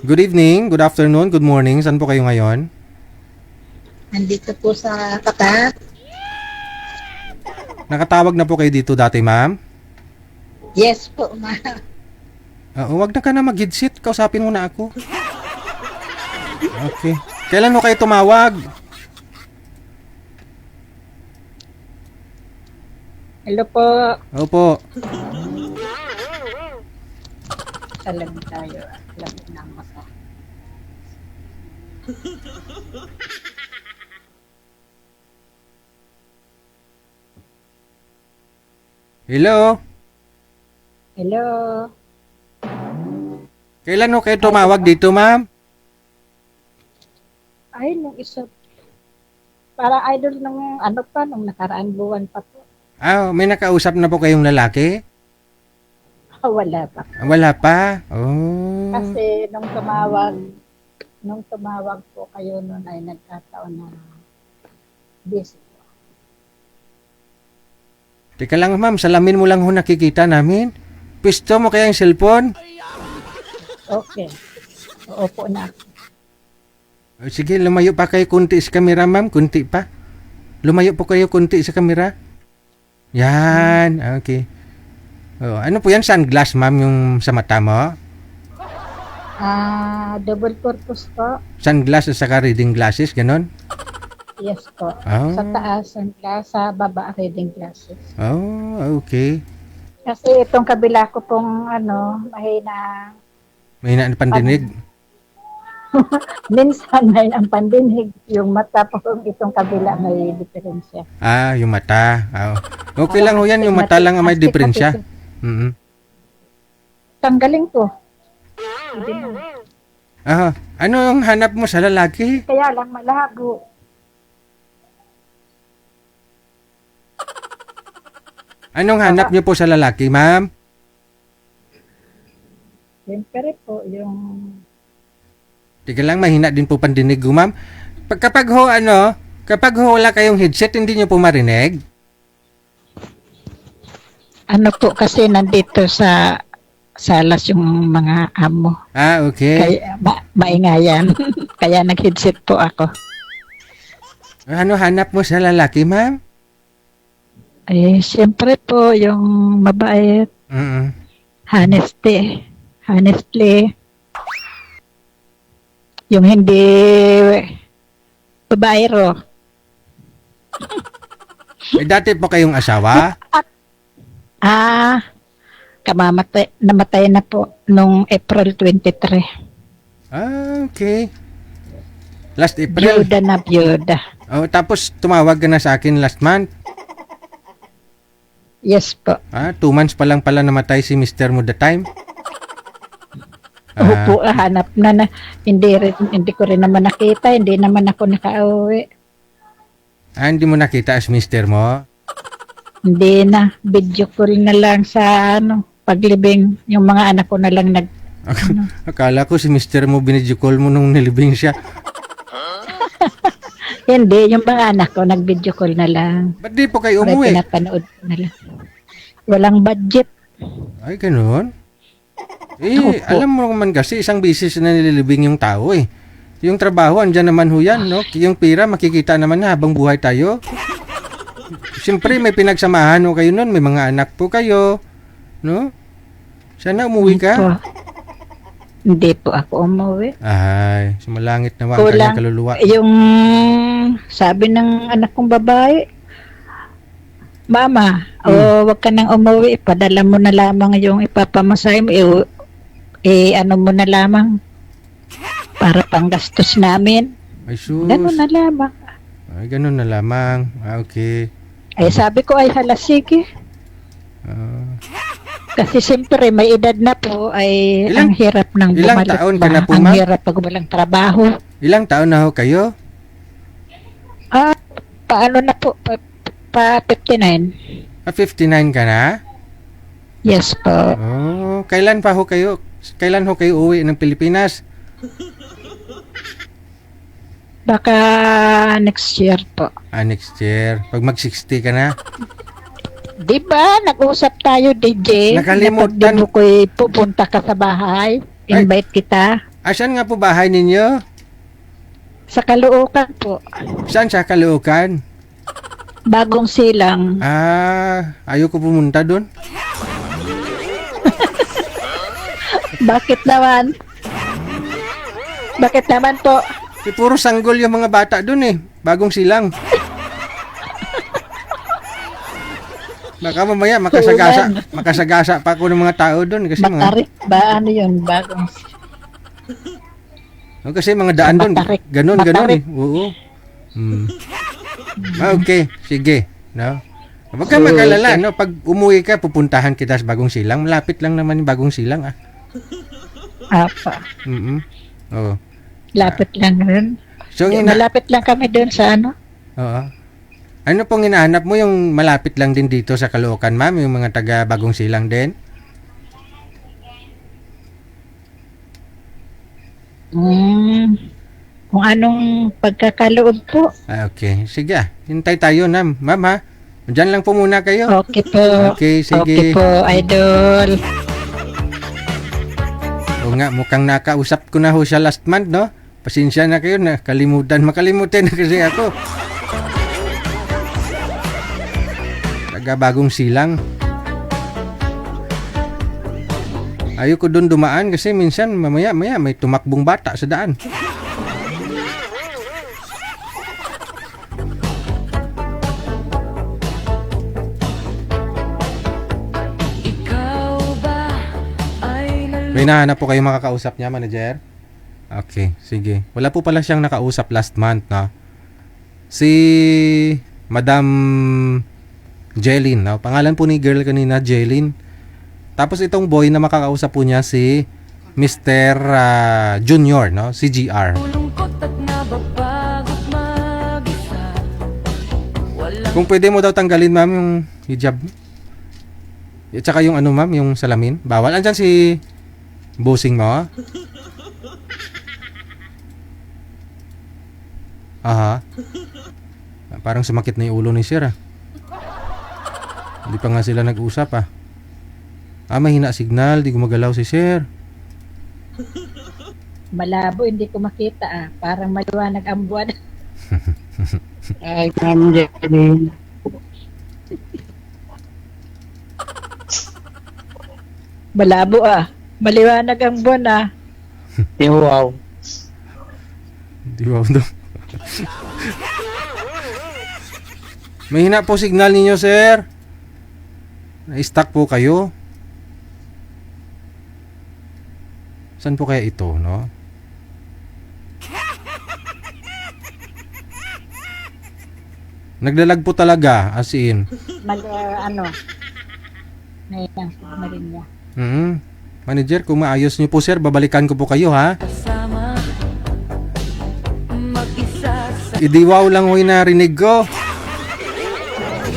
Good evening, good afternoon, good morning. Saan po kayo ngayon? Nandito po sa Qatar. Nakatawag na po kayo dito dati, ma'am? Yes po, ma. Wag na ka na mag-headset. Kausapin mo na ako. Okay. Kailan mo kayo tumawag? Hello po. Opo. Salam tayo. Alam na masa. Hello? Hello. Kailan mo kayo tumawag dito, ma'am? Ay, nung isa. Para idol nung ano pa, nung nakaraan buwan pa po. May nakausap na po kayong lalaki? Wala pa. Wala pa? Oh. Kasi nung tumawag po kayo noon ay nagkataon na busy po. Teka lang, ma'am. Salamin mo lang ho nakikita namin. Pisto mo kaya yung cellphone? Okay. Opo na. Sige, lumayo pa kayo kunti sa kamera, ma'am. Kunti pa. Lumayo po kayo kunti sa kamera. Yan. Okay. Ano po yan? Sunglass, ma'am, yung sa mata mo? Double purpose po. Sunglass at saka reading glasses, ganon? Yes po. Oh. Sa taas ang glass, sa baba reading glasses. Oh, okay. Kasi itong kabila ko pong mahina. Mahina ang pandinig. Minsan may ang pandinig. Yung mata po itong kabila may diferensya. Yung mata. Okay lang ho yan, yung mata lang ang may diferensya. Mm-hmm. Tanggalin ko. Ano yung hanap mo sa lalaki? Kaya lang malabo. Anong hanap niyo po sa lalaki, ma'am? Siyempre po, yung... Teka lang, mahina din po pandinig ko, ma'am. Kapag wala kayong headset, hindi niyo po marinig? Ano po kasi nandito sa salas yung mga amo. Okay. Kaya maingayan. Kaya nag-headset po ako. Ano hanap mo sa lalaki, ma'am? Siyempre po, yung mabait, Mm-mm. honestly, yung hindi babaero. Dati po kayong asawa? Namatay na po nung April 23. Okay. Last April? Byuda. Tapos tumawag ka na sa akin last month? Yes po. 2 months pa lang pala namatay si Mr. mo the time? Opo, hanap na. Hindi ko rin naman nakita. Hindi naman ako nakauwi. Hindi mo nakita as Mr. mo? Hindi na. Video ko rin na lang sa paglibing. Yung mga anak ko na lang Akala ko si Mr. mo binidyo call mo nung nilibing siya. Hindi, yung mga anak ko nag-video call na lang. Ba't di po kayo umuwi? Pinapanood ko na lang. Walang budget. Ay, ganun? Opo. Alam mo naman kasi isang bisis na nililibing yung tao eh. Yung trabaho, andyan naman ho yan, no? Yung pira, makikita naman na habang buhay tayo. Siyempre, may pinagsamahan ho kayo nun. May mga anak po kayo. No? Sana umuwi ka. Po. Hindi po ako umuwi. Ay, sumalangit naman ang kanyang kaluluwa. Yung sabi ng anak kong babae, Mama, wag ka nang umuwi. Padala mo na lamang yung ipapamasahe mo. Ano mo na lamang para panggastos namin. Ay, sus. Ganun na lamang. Ay, ganun na lamang. Okay. Sabi ko ay hala, sige. Kasi siyempre may edad na po ang hirap ng ilang bumalik taon ka ba? na po, Ang ma'am? hirap pag walang trabaho. Ilang taon na ho kayo? Paano na po? Pa 59. 59 ka na? Yes po. Kailan ho kayo uwi ng Pilipinas? Baka next year po. Next year. Pag mag-60 ka na? Di ba, nag-usap tayo, DJ? Nakalimutan. Na pag ko'y pupunta ka sa bahay, invite kita. Asan nga po bahay ninyo? Sa Caloocan po. Saan sa Caloocan? Bagong Silang. Ayaw ko pumunta doon. Bakit naman? Bakit naman po? Puro sanggol yung mga bata doon eh. Bagong Silang. Baka mamaya makasagasa pa ako ng mga tao doon kasi mga Matarik ba? Ano yun? Bagong kasi mga daan doon. Matarik. Ganon Matarik. eh. Oo. Okay, sige. No? Huwag ka mag-alala, no? Pag umuwi ka, pupuntahan kita sa Bagong Silang. Malapit lang naman yung Bagong Silang, ah. apa. Oo. Lapit lang rin. So, Malapit lang kami doon sa ano? Oo. Ano pong hinahanap mo yung malapit lang din dito sa Caloocan, ma'am? Yung mga taga Bagong Silang din? Kung anong pagkakaloob po. Okay. Sige, hintay tayo, ma'am, ha? Diyan lang po muna kayo. Okay po. Okay, sige. Okay po, idol. O nga, mukhang nakausap ko na ho siya last month, no? Pasensya na kayo na makalimutan na kasi ako. Taga Bagong Silang. Ayoko doon dumaan kasi minsan mamaya may tumakbong bata sa daan. Ikaw ba ay May nahanap po kayo makakausap niya, manager? Okay, sige. Wala po pala siyang nakausap last month, no? Si Madam Jelin, no? Pangalan po ni girl kanina, Jelin. Tapos itong boy na makakausap po niya si Mr. Junior, no? Si GR. lungkot at nababagot mag-isa? Walang Kung pwede mo daw tanggalin, ma'am, yung hijab. At saka yung ano, ma'am, yung salamin. Bawal. Andyan si bossing mo, ah. Aha. Parang sumakit na yung ulo ni Sir, ah. Hindi pa nga sila nag-usap, ah. Mahina signal, di gumagalaw si Sir. Malabo, hindi ko makita ah. Parang maliwanag ang buwan. Ay, Ma'am Jenny. Malabo ah. Maliwanag ang buwan ah. Wow. Di ba daw? Mahina po signal ninyo, Sir. Na-stuck po kayo. Saan po kaya ito, no? Naglalag po talaga, as in. Ano? Ngayon na rin niya. Manager, kung maayos nyo po, sir, babalikan ko po kayo, ha? kasama, mag-isa sa Idiwaw lang ho yung narinig ko.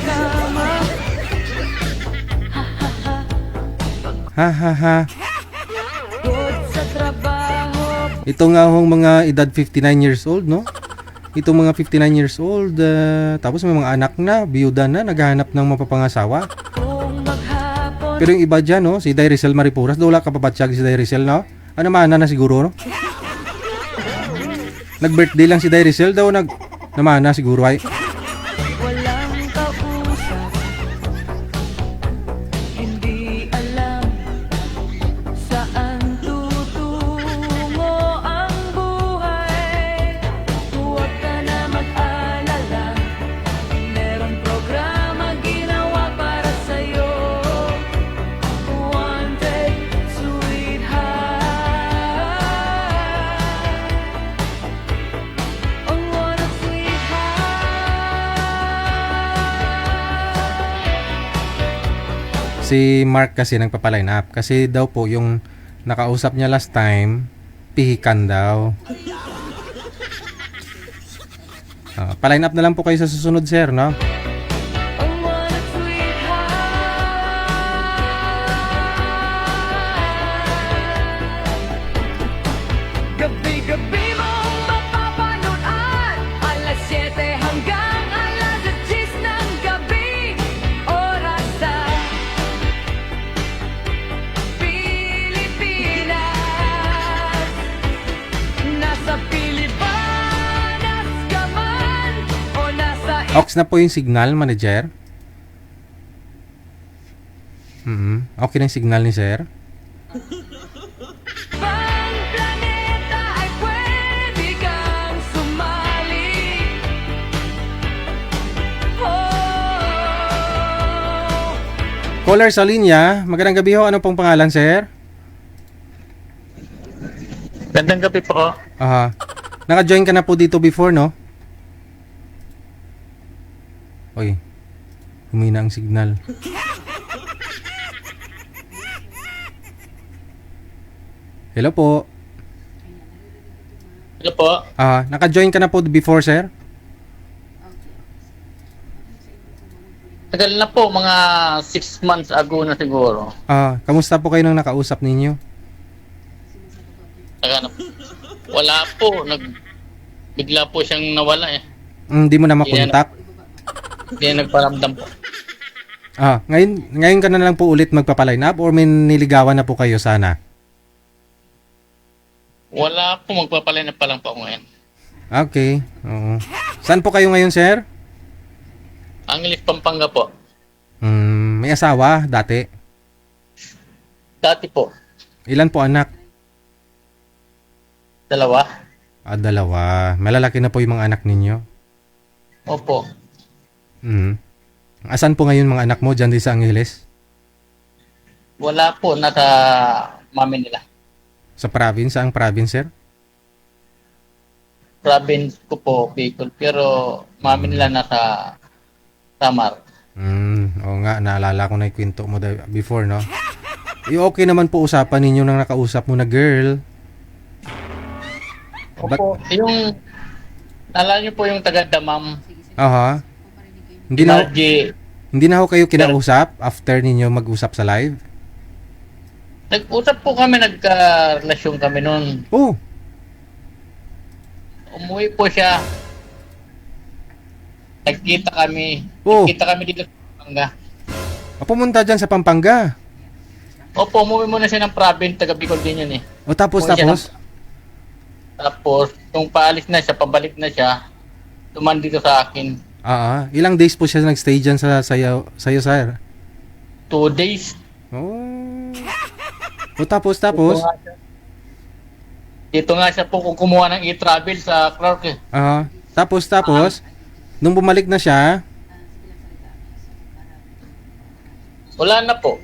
kama. Ha, ha, ha. Good sa trabaho, Ito nga hong mga edad 59 years old, no? Itong mga 59 years old, tapos may mga anak na, biyuda na, naghahanap ng mapapangasawa. kung maghapon. Pero yung iba dyan, no? Si Dairisel Maripuras, wala ka papatsag si Dairisel, no? Ano mana na siguro, no? Nag-birthday lang si Dairisel, daw namana siguro ay. Walang kausap, hindi alam saan tutungo ang buhay. Huwag ka na mag-alala, meron programa ginawa para sa'yo. Wanted, sweetheart. Ang what a sweetheart. Si Mark kasi nagpapaline up. Kasi daw po yung nakausap niya last time, pihikan daw. Paline up na lang po kayo sa susunod, sir, no? Ang what a sweetheart. Gabi-gabi mong mapapanood, alas 7 hanggang alas 10 ng gabi. Oras Ox na po yung signal, manager. Okay na yung signal ni sir. Bang planeta ay pwede kang sumali. Oh, Caller sa linya, magandang gabi ho. Ano pong pangalan, sir? Gandang gabi po. Aha. Naka-join ka na po dito before, no? Oy. Humina ang signal. Hello po. Hello po. Naka-join ka na po before, sir? Tagal na po, mga 6 months ago na siguro. Kamusta po kayo nang nakausap ninyo? Tagal na po. Wala po, bigla po siyang nawala eh. Hindi mo na makontak? Hindi na nagparamdam po. Ngayon ka na lang po ulit magpapaline up or may niligawan na po kayo sana? Wala po, magpapalinap pa lang po ako ngayon. Okay. Oo. Saan po kayo ngayon, sir? Angeles, Pampanga po. May asawa dati? Dati po, Ilan po anak? 2. 2. Malalaki na po yung mga anak ninyo? Opo. Asan po ngayon mga anak mo dyan din sa Angeles? Wala po, nasa mami nila. Sa province? Saang province, sir? Province ko po, Bicol, pero mami nila nasa Samar. Oo nga, naalala ko na yung kwento mo before, no? Okay naman po usapan ninyo nang nakausap mo na girl. Opo, yung, naalala niyo po yung taga-Damam, Aha. Hindi na ho kayo kinausap after ninyo mag-usap sa live? Nag-usap po kami, nagka-relasyon kami noon. Oh, Umuwi po siya. Nagkita kami. Oh. Nagkita kami dito sa Pampanga. pumunta dyan sa Pampanga. Opo, umuwi muna siya ng province, taga Bicol din yun eh. O tapos? Tapos, nung paalis na siya, pabalik na siya, tuman dito sa akin. Ilang days po siya nagstay dyan sa'yo, sir? 2 days. Oh. O tapos? Dito nga siya po kung kumuha ng e-travel sa Clark eh. Tapos, nung bumalik na siya, Wala na po.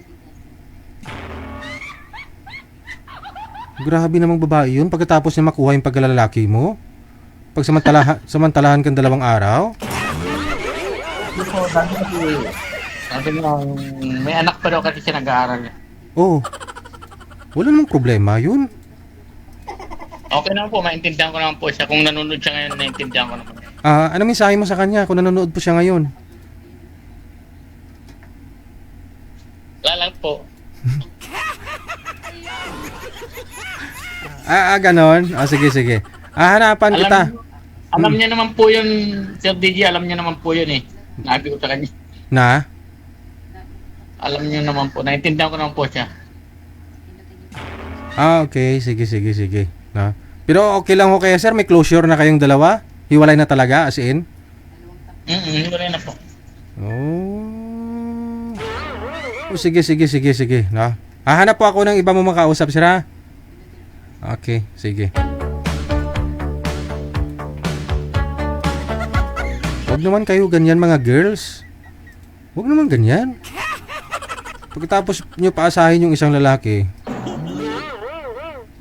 grabe namang babae yun. Pagkatapos niya makuha yung pagkalalaki mo, pag samantalahan kang 2 araw. Sabi niya, may anak pa daw kasi siya nag-aaral. Oh, wala namang problema yun. Okay naman po, maintindihan ko naman po siya. Kung nanonood siya ngayon, naintindihan ko naman. Ano mensahe mo sa kanya kung nanonood po siya ngayon? Wala lang po. Ganon? Sige. Hanapan kita. Alam niya naman po yun, Sir DJ, alam niya naman po yun eh. Nabi ko sa kanya. Na? Alam niyo naman po, naintindihan ko naman po siya. Okay. Sige. Na? Pero okay lang ho kaya, sir? May closure na kayong dalawa? Hiwalay na talaga, as in? Wala na po. Sige. Na? Hahanap po ako ng iba mo makausap, sir, ha? Okay, sige. Huwag naman kayo ganyan, mga girls. Huwag naman ganyan. Pagkatapos nyo paasahin yung isang lalaki,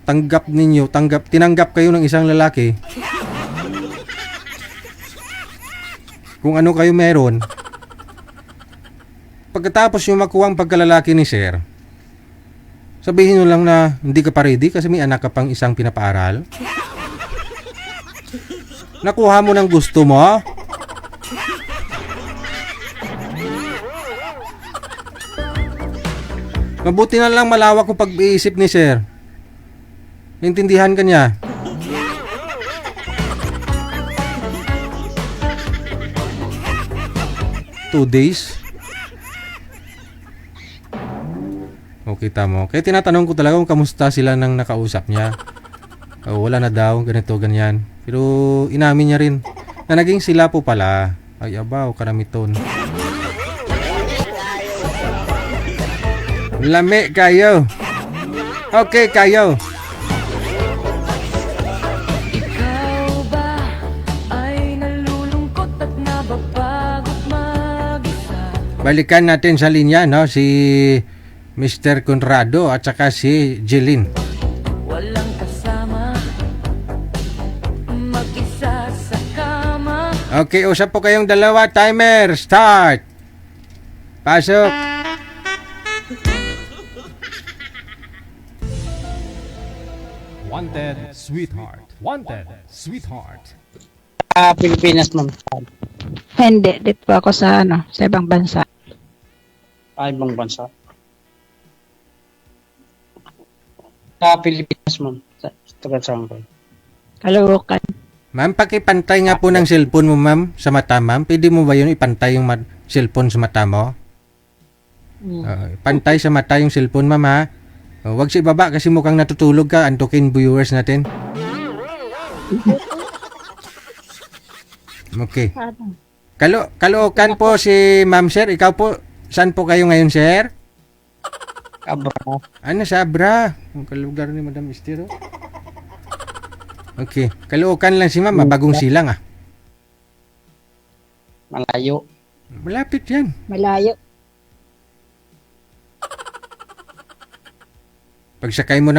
tinanggap kayo ng isang lalaki. Kung ano kayo meron. Pagkatapos yung makuha ang pagkalalaki ni sir, sabihin nyo lang na hindi ka pa ready kasi may anak ka pang isang pinapaaral. Nakuha mo ng gusto mo. Mabuti na lang malawak yung pag-iisip ni sir. Naintindihan ka niya. Two days. Okay, tamo. Kaya tinatanong ko talaga kung kamusta sila nang nakausap niya. Wala na daw, ganito, ganyan. Pero inamin niya rin na naging sila po pala. Ay, abaw, karamiton. Lami kayo. Okay kayo. Ikaw ba ay nalulungkot at nababagot mag-isa? Balikan natin sa linya, no? Si Mr. Conrado at saka si Jeline. Walang kasama, mag-isa sa kama. Okay, usap po kayong dalawa. Timer, start. Pasok. Wanted, sweetheart. Wanted, sweetheart. Pilipinas, ma'am. Hindi, dito po ako sa sa ibang bansa. Ibang bansa. Sa Pilipinas, ma'am. Sa taga-saan ko. Caloocan. Ma'am, pakipantay nga po ng cellphone mo, ma'am, sa mata, ma'am. Pwede mo ba yun ipantay yung cellphone sa mata mo? Pantay sa mata yung cellphone, ma'am, ha? Huwag sa ibaba kasi mukhang natutulog ka. Antukin viewers natin. Okay. Caloocan po si Ma'am Sir. Ikaw po, saan po kayo ngayon, Sir? Abra. Ano, sa Abra? Ang kalugar ni Madam Esther, oh. Okay. Caloocan lang si Ma'am. Bagong silang, ah. Malayo. Malapit yan. Malayo. Pagsakay mo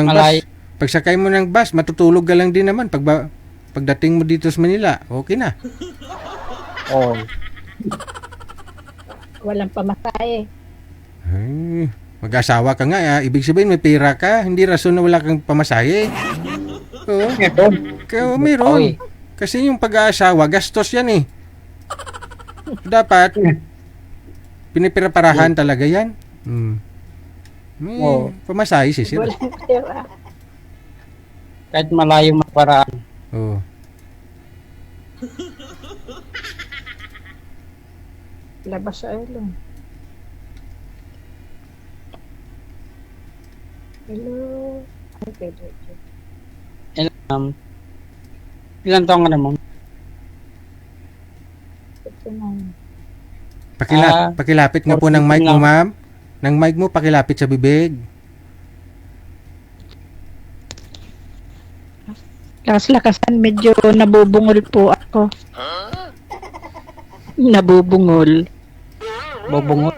ng bus, matutulog ka lang din naman. Pagdating mo dito sa Manila, okay na. Oh. Walang pamasahe. Ay, mag-asawa ka nga, ah. Ibig sabihin may pera ka. Hindi rason na wala kang pamasahe. Oo. Kaya meron. Kasi yung pag-aasawa, gastos yan eh. Dapat, pinipiraparahan talaga yan. May pamasahe si Sir. Walang pera. Kahit malayo maparaan. Oo. Labas sa ilong. Hello. Ay, pwede. Ilan taong ka na, ma'am? Ito na. Pakilapit nga po ng mic mo, ma'am. Ng mic mo, pakilapit sa bibig. Lakas-lakasan, medyo nabubungol po ako. Nabubungol. Bubungot.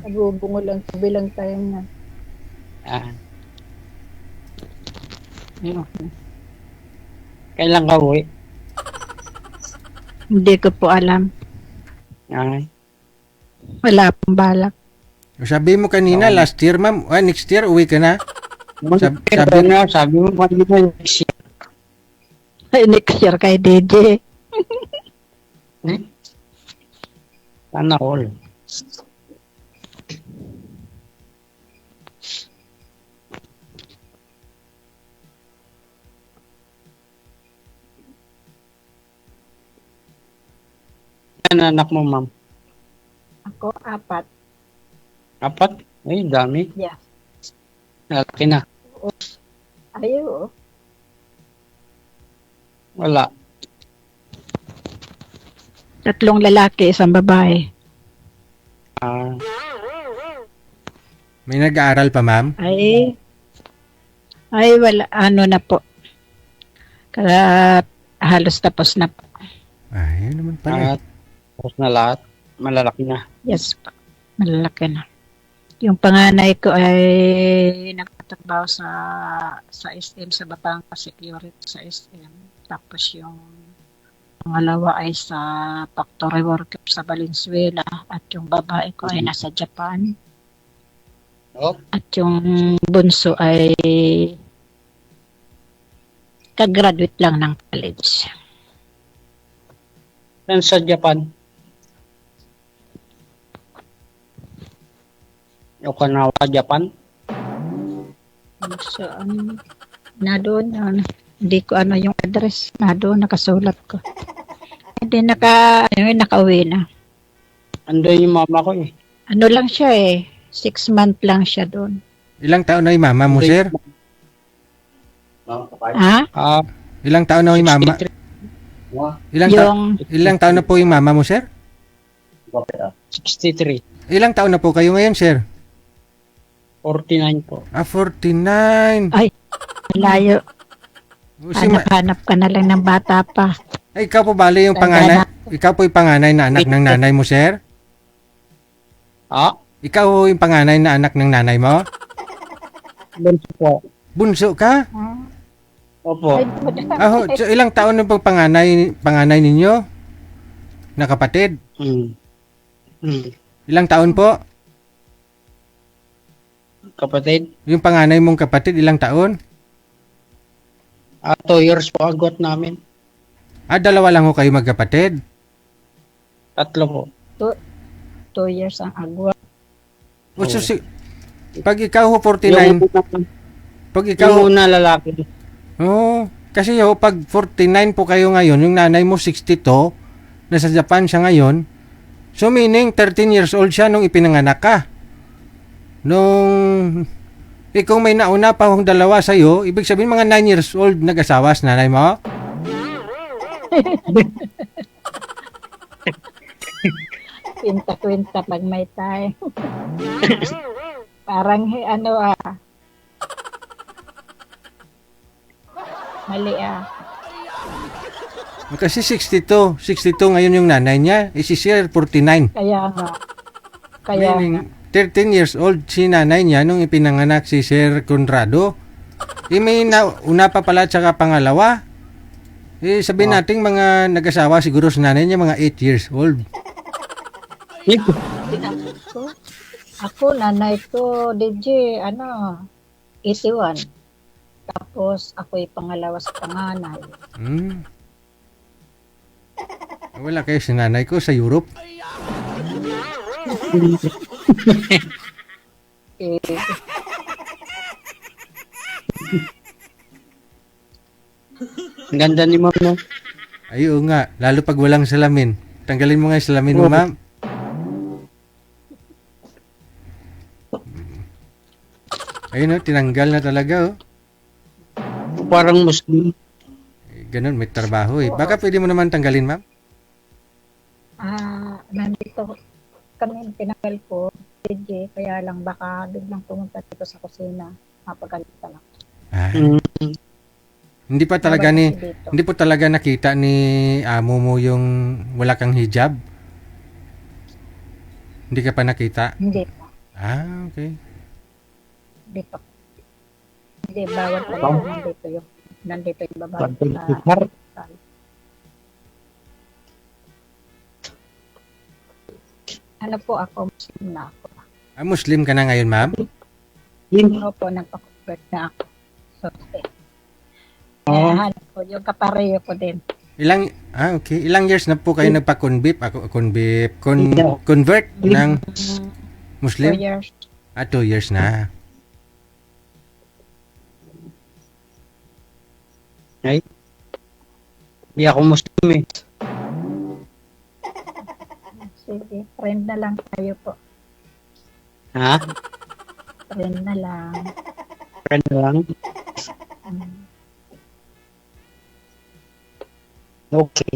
Nabubungol ang kabilang tayo na. Kailan ka uwi? Hindi ko po alam. Ay. Wala pong balak. Sabi mo kanina, last year, ma'am. Next year, uwi ka na. Sabi mo kanina next year. Ay, next year kay DJ. Sana all. Ano anak mo, ma'am? Ako, 4. 4? Ay, dami. Yeah. Lalaki na. Ayo. Wala. 3 lalaki, 1 babae. May nag-aaral pa, ma'am? Ay, wala. Ano na po. Kaya halos tapos na po. Ay, yun naman pala. Tapos na lahat. Malalaki na. Yes po. Malalaki na. Yung panganay ko ay nagtatrabaho sa SM, sa Batangas Security sa SM. Tapos yung pangalawa ay sa factory worker sa Valenzuela. At yung babae ko ay nasa Japan. Oh. At yung bunso ay kagraduate lang ng college. Saan sa Japan? Okinawa, Japan? So, na doon, hindi ko yung address. Na doon, nakasulat ko. Hindi, nakauwi na. Andun yung mama ko eh. Ano lang siya 6 months lang siya doon. Ilang taon na yung mama mo, sir? Ha? Ilang taon na yung mama? 63. Ilang taon na po yung mama mo, sir? 63. Ilang taon na po kayo ngayon, sir? 49 po. 49. Ay, layo. Si ma- Hanap ka na lang ng bata pa. Ay, ikaw po bali yung panganay? Ikaw po yung panganay na anak ng nanay mo, sir? Ah, Ikaw po yung panganay na anak ng nanay mo? bunso po. Bunso ka? Opo. So ilang taon na pong panganay ninyo? Na kapatid? Ilang taon po? Kapatid, Yung panganay mong kapatid, ilang taon? 2 years po agwat namin. Dalawa lang ho kayo magkapatid? 3 po. 2 years ang agwa. O so pag ikaw ho 49, pag ikaw Yung una lalaki. kasi ho pag 49 po kayo ngayon, yung nanay mo 62, nasa Japan siya ngayon, so meaning 13 years old siya nung ipinanganak ka. Nung kung may nauna pa hong dalawa sa'yo, ibig sabihin mga 9 years old nag-asawa sa nanay mo? Kwenta-kwenta pag may time. Parang mali Kasi 62 ngayon yung nanay niya, si Sir 49. Kaya nga. Meaning, 13 years old si nanay niya nung ipinanganak si Sir Conrado. May una pa pala tsaka pangalawa. Sabihin natin mga nag-asawa siguro si nanay niya mga 8 years old. Ako, nanay ko, DJ, 81. Tapos, ako'y pangalawa sa panganay. Wala kayo si nanay ko sa Europe. Ang ganda ni ma'am, no? Ayun nga, lalo pag walang salamin. Tanggalin mo nga yung salamin mo, ma'am. Ayun tinanggal na talaga, Parang Muslim. Ganun, may trabaho Baka pwede mo naman tanggalin, ma'am? Nandito kami, pinanggal ko, DJ, kaya lang baka biglang pumunta dito sa kusina. Mapagalitan lang. Hindi po talaga nakita ni amo mo yung wala kang hijab? Hindi ka pa nakita? Hindi pa. Okay. Hindi pa. Hindi, bawal pa rin. Nandito yung babae. Ano po ako, Muslim na ako. Muslim ka na ngayon, ma'am? Opo, nagpa-convert na ako. So, hanap ko, yung kapareho ko din. Okay. Ilang years na po kayo nagpa-convert convert ng Muslim? 2 years. 2 years na. Ay? Hindi ako Muslim Sige, friend na lang tayo po. Ha? Friend na lang. Friend lang? Okay.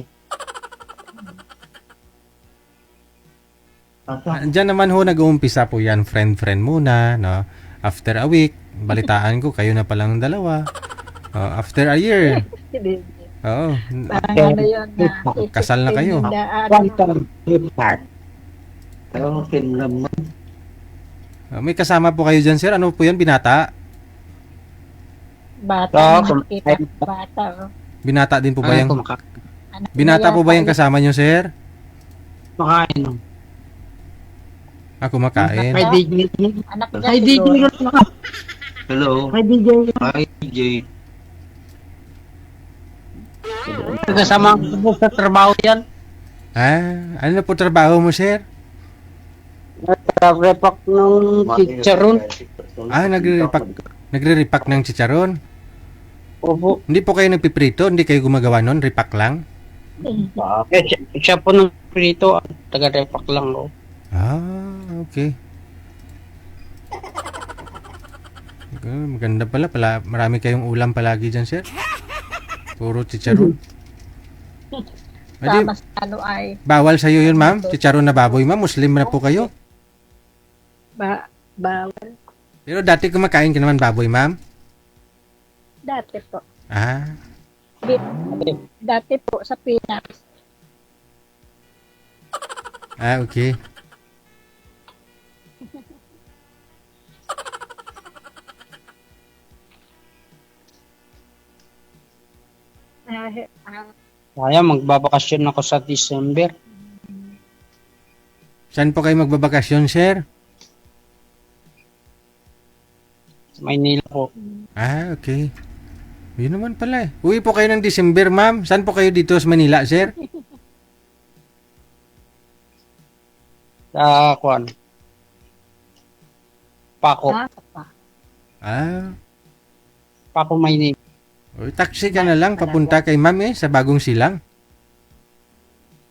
Diyan naman ho nag-uumpisa po yan, friend muna, no? After a week, balitaan ko, kayo na palang dalawa. After a year. Oo. Parang yun Kasal na kayo. May kasama po kayo dyan, sir. Ano po yan, binata? Bata. Bata. Binata din po ba yung... Binata po ba yung kasama nyo, sir? Makain. Kumakain. Hi, DJ. Anak niya Hi, DJ. Hello. Hi, DJ. Hi, DJ. Kasama ko sa trabaho yan. Ano na po trabaho mo, sir? Nagre-repack ng chicharon. Nagre-repack ng chicharon? Opo. Hindi po kayo nagpiprito? Hindi kayo gumagawa nun? Repack lang? Siya po ng prito. Taga-repack lang ako. Okay. Maganda pala. Marami kayong ulam palagi dyan, sir. Puro chicharon. Adi, Sa mas ano ay bawal sa'yo yun, ma'am? Chicharon na baboy, ma'am. Muslim na po kayo. bawal. Pero dati kumakain ka naman baboy, ma'am? Dati po. Ah, Dati po sa Pinas. okay. Kaya magbabakasyon ako sa December. Saan po kayo magbabakasyon, sir? Sa Maynila po. Ah, okay. Yun naman pala eh. Uwi po kayo ng December, ma'am. Saan po kayo dito sa Manila, sir? Sa Kwan. Pako. Ah, Pako, Maynila. o, taxi ka na lang papunta kay ma'am sa Bagong Silang.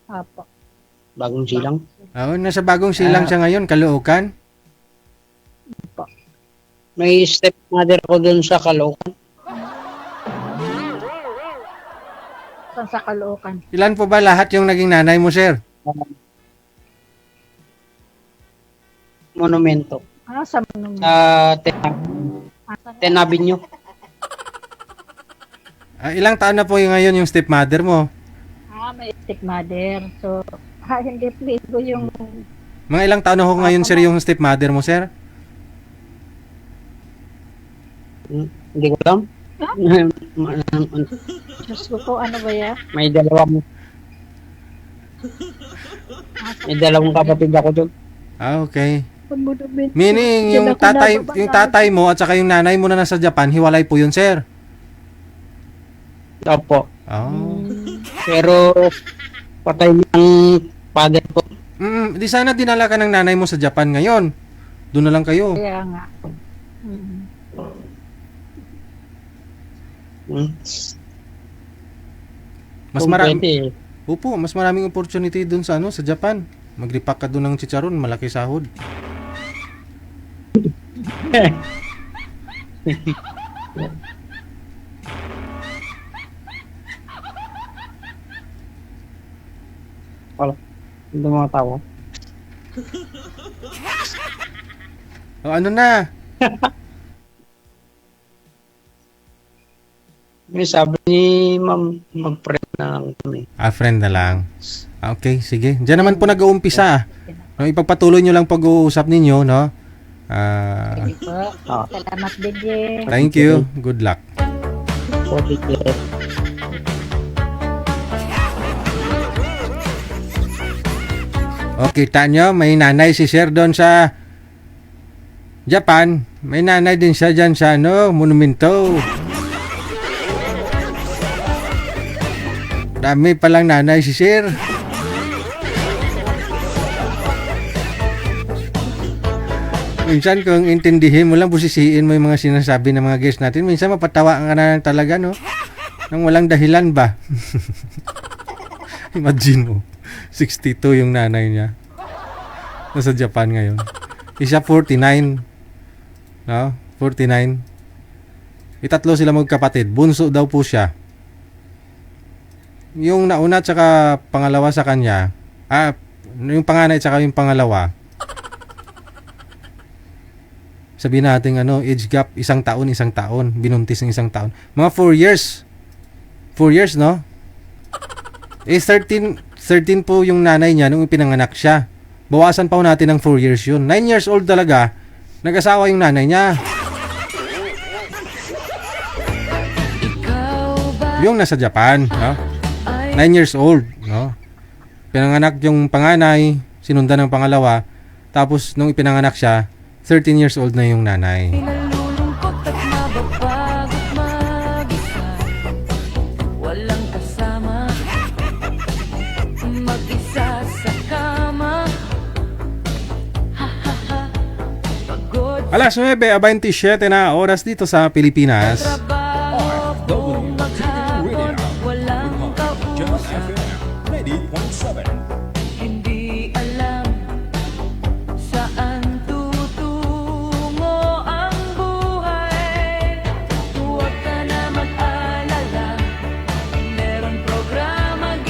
Apo. Bagong Silang. Oo, nasa Bagong Silang siya ngayon, Caloocan. May stepmother ko dun sa Caloocan. Sa Caloocan. Ilan po ba lahat yung naging nanay mo, sir? Monumento. Sa Manong. Tenabi nyo. Ilang taon na po yung ngayon yung stepmother mo? May stepmother. So, hindi po yung Mga ilang taon na ho ngayon, sir, yung stepmother mo, sir? Hindi ko alam. Diyos ko po, ano ba yan? May dalawang kapatid ako dun. Okay. Monumento. Meaning, Diyan ako yung tatay mo at saka yung nanay mo na nasa Japan, hiwalay po yun, sir? Opo. Oh. Pero patay ng father ko. Di sana dinala ka ng nanay mo sa Japan ngayon. Doon na lang kayo. Kaya nga. Mas marami. Opo, mas maraming opportunity doon sa sa Japan. Magripak ka doon ng chicharon, malaki sahod. Wala. Hindi mga tao. O ano na? May sabi ni ma'am, mag-friend na lang kami. Friend na lang. Okay, sige. Diyan naman po nag-uumpisa. No, ipagpatuloy nyo lang pag-uusap ninyo, no? Sige po. Salamat din, Jen. Thank you. Good luck. Okay, kita nyo, may nanay si Sir doon sa Japan. May nanay din siya dyan sa monumento. Dami palang nanay si Sir. Minsan kung intindihin mo lang, busisiin mo yung mga sinasabi ng mga guests natin, minsan mapatawa ka na talaga, no? Nang walang dahilan ba? Imagine mo, 62 yung nanay niya. Nasa Japan ngayon. Isa 49. No? 49. Itatlo sila magkapatid. Bunso daw po siya. Yung nauna at saka pangalawa sa kanya, yung panganay at saka yung pangalawa, sabihin natin age gap, isang taon, binuntis ng isang taon. Mga 4 years. 4 years, no? 13 po yung nanay niya nung ipinanganak siya. Bawasan pa natin ng 4 years yun. 9 years old talaga, nag-asawa yung nanay niya. Yung nasa Japan, no? 9 years old, no? Pinanganak yung panganay, sinundan ng pangalawa, tapos nung ipinanganak siya, 13 years old na yung nanay. Nalulungkot at mapapagod mag-isa. Walang kasama. Mag-isa sa kama. Pagod Alas 9:27 na oras dito sa Pilipinas. trabaho kung maghapon. Walang kausap. Hindi alam saan tutungo ang buhay. Huwag ka na mag-alala. Meron programa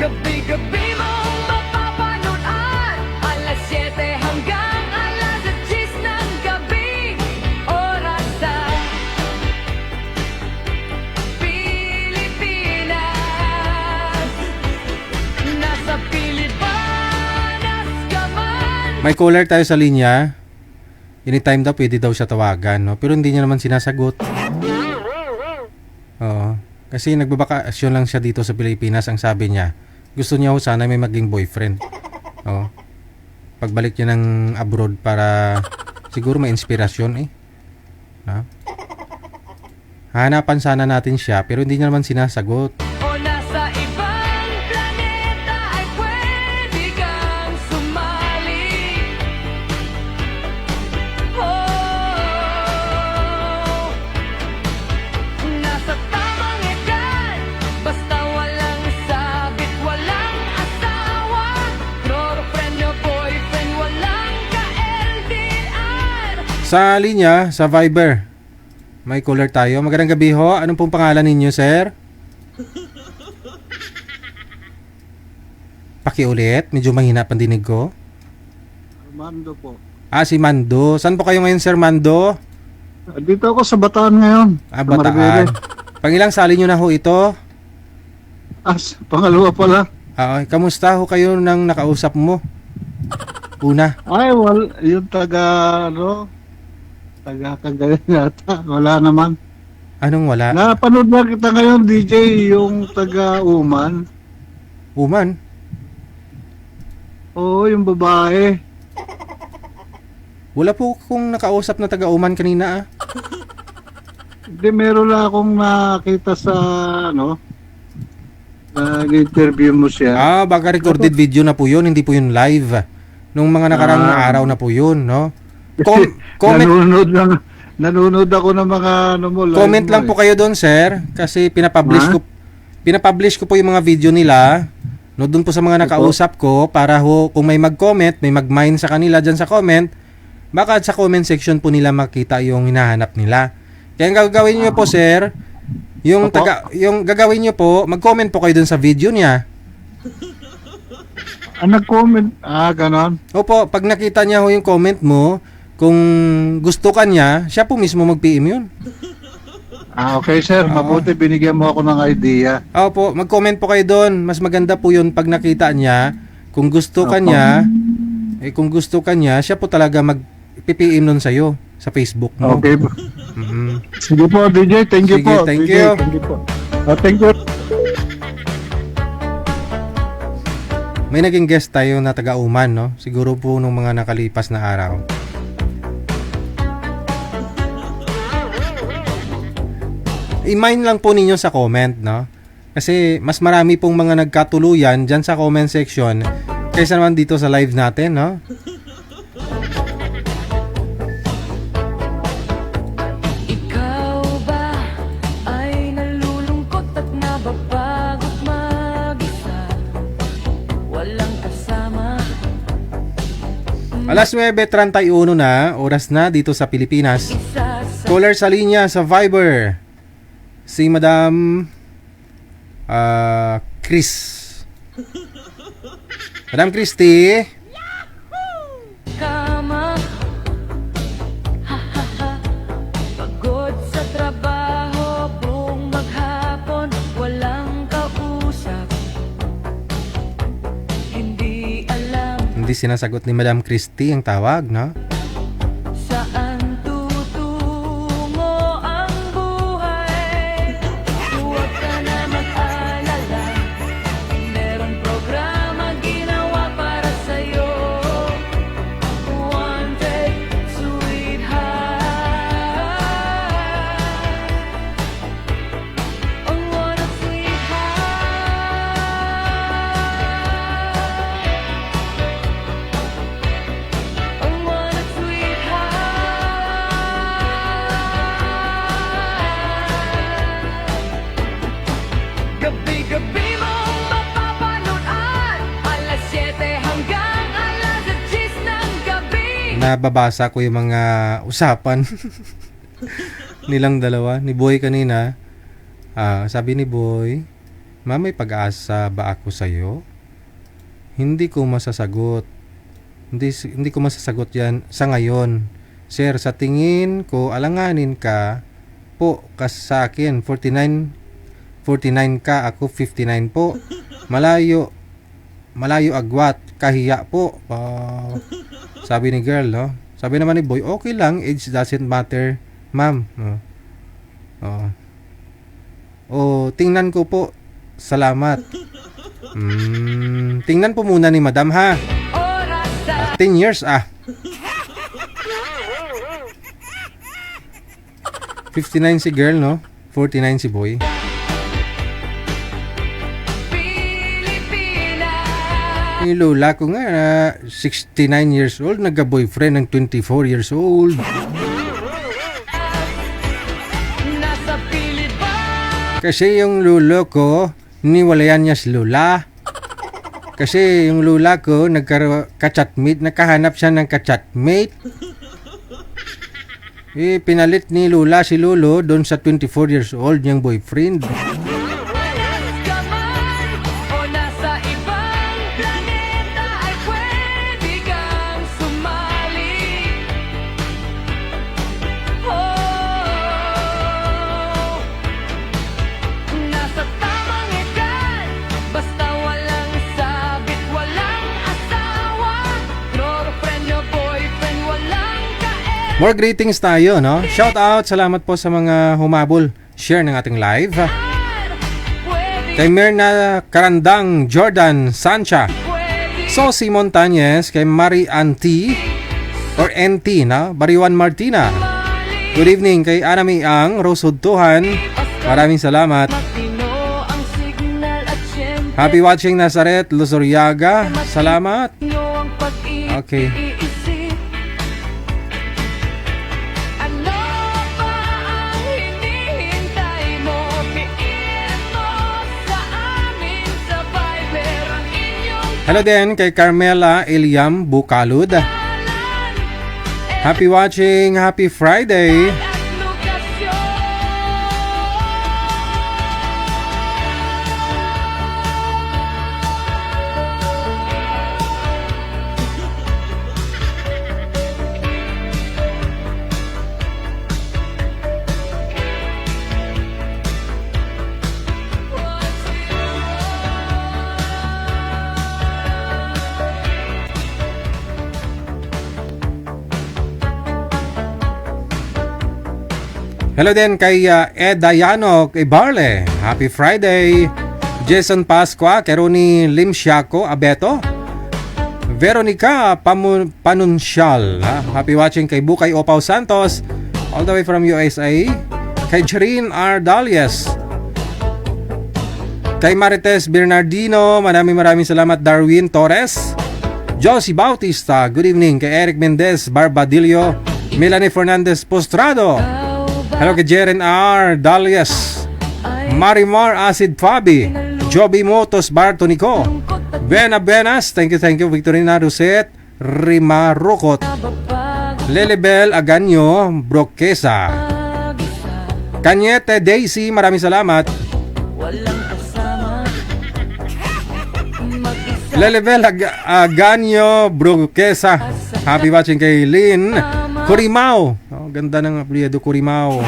Gabi-gabi mong mapapanood, alas 7 hanggang alas 10 ng gabi. Oras sa Pilipinas. Nasa Pilipinas ka man. May caller tayo sa linya. Anytime daw pwede daw siya tawagan, no? Pero hindi niya naman sinasagot. Oo. Kasi nagbabakasyon lang siya dito sa Pilipinas. Ang sabi niya, gusto niya ho sana may maging boyfriend. Oo. Pagbalik niya ng abroad para siguro may inspirasyon eh. Ha? Hanapan sana natin siya pero hindi niya naman sinasagot. O nasa ibang planeta ay pwede kang sumali. Oh, nasa tamang edad, basta walang sabit, walang asawa, girlfriend o boyfriend, walang ka-LDR. Sa linya, sa Viber, may caller tayo. Magandang gabi ho. Anong pong pangalan ninyo, sir? Pakiulit. Medyo mahina pandinig ko. Armando po. Si Mando. Saan po kayo ngayon, Sir Mando? Dito ako sa Bataan ngayon. Bataan. Maribere. Pangilang sali nyo na ho ito? Pangalawa pala. Kamusta ho kayo nang nakausap mo? Una. Ay, yung taga Cagayan yata. Wala naman. Anong wala? Napanood na kita ngayon, DJ, yung taga Uman. Uman? Oo, yung babae. Wala po kung nakausap na taga-Uman kanina Hindi, meron lang akong nakita sa, nag-interview mo siya. Baka recorded video na po yun, hindi po yun live. Nung mga nakarang araw na po yun, no? Comment. Nanonood ako ng mga comment lang po kayo doon, sir, kasi pinapublish ko po yung mga video nila. No, doon po sa mga nakausap ko para ho kung may mag-comment, may mag-mine sa kanila diyan sa comment, baka sa comment section po nila makita yung hinahanap nila. Kaya ang gagawin niyo po, sir, yung gagawin niyo po, mag-comment po kayo doon sa video niya. Nag-comment? Ganon. Opo, pag nakita niya ho yung comment mo, kung gusto ka niya, siya po mismo mag-PM yun. Okay, sir. Mabuti binigyan mo ako ng idea. Opo, mag-comment po kayo doon. Mas maganda po yun pag nakita niya. Kung gusto ka niya, siya po talaga mag-PM nun sa'yo sa Facebook mo. Okay. Sige po, DJ. Thank you po. Thank DJ, you. Thank you po. Thank you. May naging guest tayo na taga-Uman, no? Siguro po nung mga nakalipas na araw. I-mind lang po ninyo sa comment, no? Kasi mas marami pong mga nagkatuluyan dyan sa comment section kaysa naman dito sa live natin, no? Ikaw ba ay nalulungkot at napapagod mag-isa? Walang kasama. Alas 9:31 na, oras na dito sa Pilipinas. Caller sa linya sa Viber. Si Madam Chris. Madam Christy. Kama. Pagod sa trabaho, buong maghapon, walang kausap. Hindi alam Hindi sinasagot ni Madam Christy ang tawag, no? saan tutungo ang buhay. Huwag ka na mag-alala, meron programa ginawa para sa'yo. Wanted, sweetheart. Ang wanted, sweetheart. Ang wanted, sweetheart. Gabi-gabi mong mapapanood, alas 7 hanggang alas 10 ng gabi. Nababasa ko yung mga usapan nilang dalawa. Ni Boy kanina, sabi ni Boy, Ma'am, may pag-asa ba ako sa'yo? Hindi ko masasagot. Hindi ko masasagot yan sa ngayon. Sir, sa tingin ko, alanganin ka po sa akin. 49 ka, ako 59 po. Malayo agwat, kahiya po. Sabi ni girl, no? Sabi naman ni boy, okay lang, age doesn't matter, ma'am. Tingnan ko po. Salamat. Tingnan po muna ni madam, ha? 10 years, 59 si girl, no? 49 si boy. Yung lola ko nga, 69 years old, nagka-boyfriend ng 24 years old. Kasi yung lolo ko, niwalayan niya si lola. Kasi yung lola ko, nagka-chatmate, nakahanap siya ng ka-chatmate. Pinalit ni lola si lolo doon sa 24 years old niyang boyfriend. More greetings tayo, no? Shout out, salamat po sa mga humabol, share ng ating live. Kay Mirna Karandang, Jordan Sancha, Sosi Montañez, kay Marie Anti or NT, no? Bariwan Martina. Good evening kay Anami Ang, Rose Hudtuhan. Maraming salamat. Happy watching Nazaret Luzuriaga. Salamat. Okay. Hello din kay Carmela Eliam Bukalud. Happy watching, happy Friday. Hello din kay Ed Dayano, kay Barle. Happy Friday. Jason Pasqua, kay Ronnie Limsiaco Abeto. Veronica Panunsyal. Happy watching kay Bukay Opaw Santos, all the way from USA. Kay Jerine R. Dalias. Kay Marites Bernardino, maraming salamat. Darwin Torres. Josie Bautista, good evening. Kay Eric Mendez Barbadillo. Melanie Fernandez Postrado. Hello kay Jeren R. Dalias, Marimar Acid Fabi, Joby Motos Bartonico, Benas, thank you, Victorina Roset, Rima Rukot, Lelebel Aganyo Broquesa, Kanyete Daisy, maraming salamat. Lelebel Aganyo Broquesa, happy watching kay Lynn Corimao. Ganda ng apelyido, Corimao.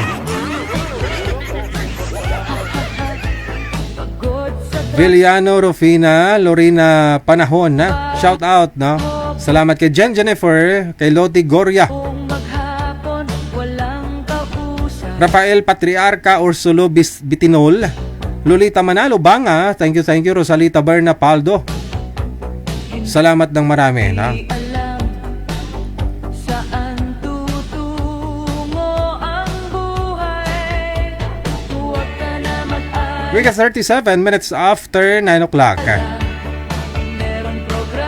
Viliano Rufina, Lorena Panahon, na shout out, no? Salamat kay Jennifer, kay Loti Goria, Rafael Patriarca Ursulo Bitinol, Lolita Manalo Banga, thank you, Rosalita Berna Paldo. Salamat ng marami, na. We got 37 minutes after 9 o'clock.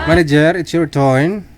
Manager, it's your turn.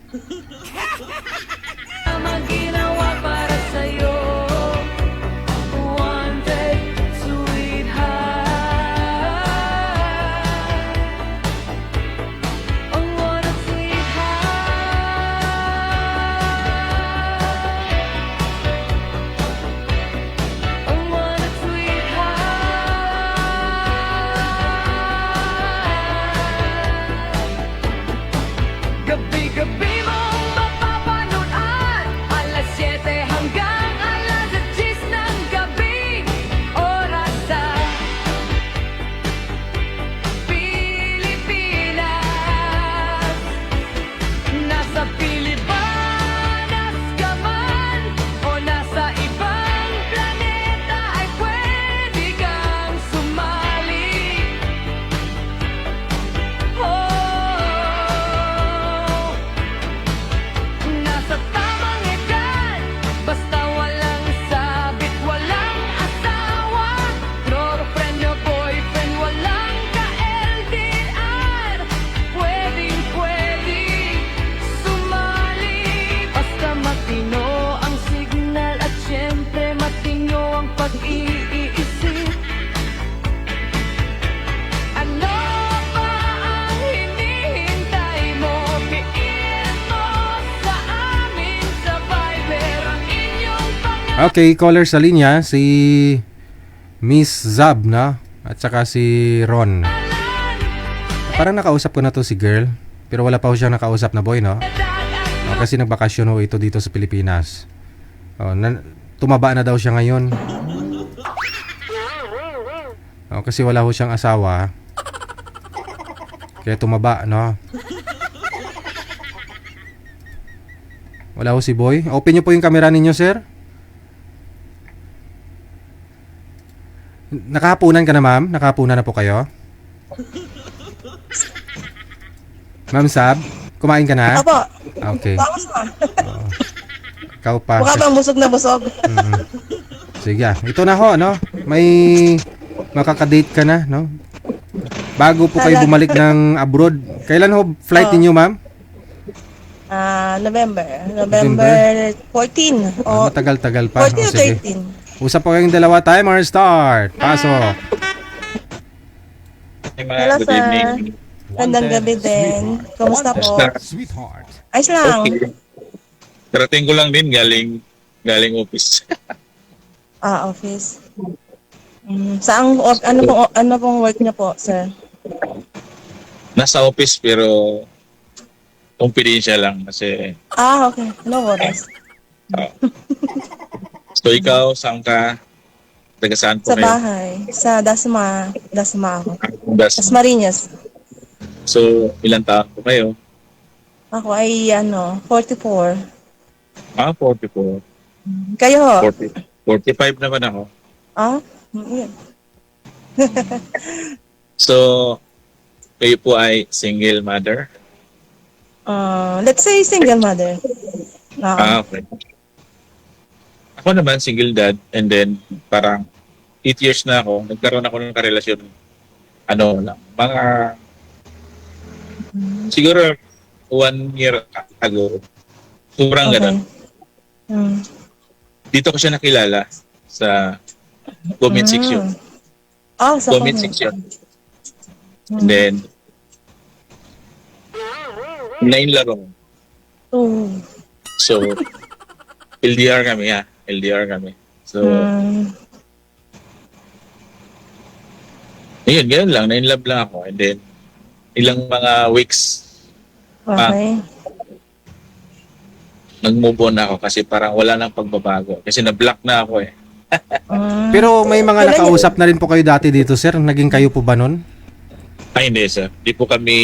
Okay, caller sa linya, si Miss Zab, no? At saka si Ron. Parang nakausap ko na to si girl, pero wala pa ho siyang nakausap na boy, no? Kasi nagbakasyon ho ito dito sa Pilipinas. Tumaba na daw siya ngayon. Kasi wala ho siyang asawa. Kaya tumaba, no? Wala ho si boy. Open nyo po yung camera ninyo, sir. Nakahapunan ka na, ma'am? Nakahapunan na po kayo? Ma'am Sab, kumain ka na? Opo. Okay. Tapos na. Ikaw pa. Mukha bang busog na busog? Sige, ito na ho, no? May makakadate ka na, no? Bago po kayo bumalik ng abroad. Kailan ho flight ninyo, ma'am? November 14. Matagal-tagal pa. 14 o Sige. 13. Usap po kayong dalawa, timer start. Pasok. Hello, sir. Gandang gabi din. Kumusta po? Sweetheart. Ayos lang. Okay. Karating ko lang din galing office. Office. Ano pong work niyo po, sir? Nasa office pero confidential lang kasi Okay. No worries. so ikaw, saan ka? Taga saan po Sa kayo? bahay. Sa Dasma. Dasma ako. Das. Dasmariñas. So, ilang taon po kayo? Ako ay 44. 44. Kayo ho? 45 naman ako. Yun. So, kayo po ay single mother? Let's say single mother. Okay. Ako naman, single dad, and then parang 8 years na ako, nagkaroon ako ng karelasyon, mga siguro 1 year ago. Sobrang ganun. Dito ko siya nakilala sa comment section. Sa comment section. And then, nainlaro. So, LDR kami. So, ayun, ganun lang. Na-inlove lang ako. And then, ilang mga weeks nag-move on ako kasi parang wala nang pagbabago. Kasi na-block na ako eh. Pero may mga nakausap na rin po kayo dati dito, sir. Naging kayo po ba nun? Ay, hindi, sir. Di po kami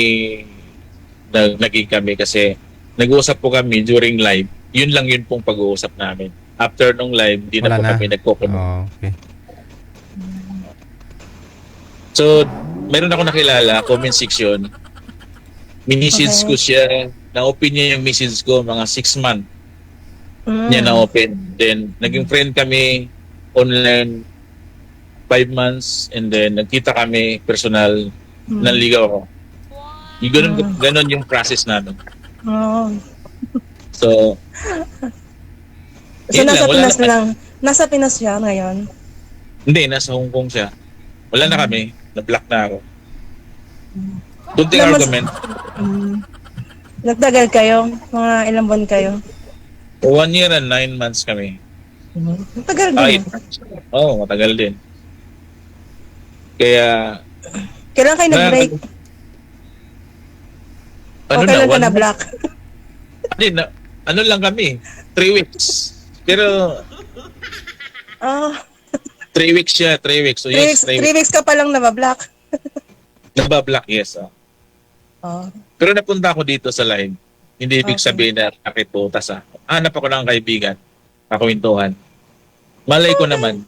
naging kami kasi nag-uusap po kami during live. Yun lang yun pong pag-uusap namin. After nung live, di na po kami nagkukunin. Okay. So, meron ako nakilala, comment section. Minisage ko siya. Na-open niya yung message ko, mga 6 months. Niya na-open. Then, naging friend kami online 5 months. And then, nagkita kami personal. Nanligaw ako. Ganon yung process namin. So, nasa Pinas lang. Nasa Pinas siya ngayon? Hindi, nasa Hong Kong siya. Wala na kami. Na-block na ako. Kunting argument. Nagtagal kayo? Mga ilang buwan kayo? 1 year and 9 months kami. Matagal din. Matagal din. Kaya... Kailan kayo nag-break? Kailan ka na-block? Hindi, lang kami. 3 weeks. Pero... 3 weeks siya, 3 weeks. So, 3 weeks ka pa lang nabablock. Nabablock, yes. Pero napunta ako dito sa live. Hindi ibig sabihin na nakiputas. Hanap ako ng kaibigan. Kakwentuhan. Malay ko naman,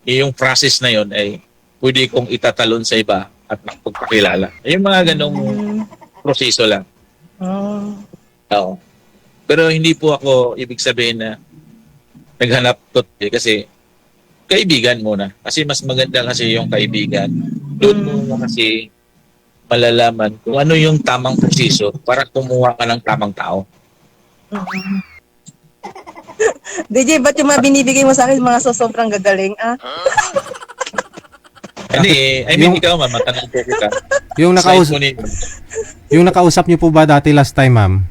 yung process na yon ay pwede kong itatalon sa iba at makapagpakilala. Yung mga ganong proseso lang. Oo. Pero hindi po ako ibig sabihin na naghanap kasi kaibigan muna. Kasi mas maganda kasi yung kaibigan. Doon mo kasi malalaman kung ano yung tamang proseso para kumuha ka ng tamang tao. DJ, ba't yung mga binibigay mo sa akin mga sobrang gagaling, Hindi, I mean, ikaw, ma'am, matanong po kita. Yung nakausap niyo po ba dati last time, ma'am?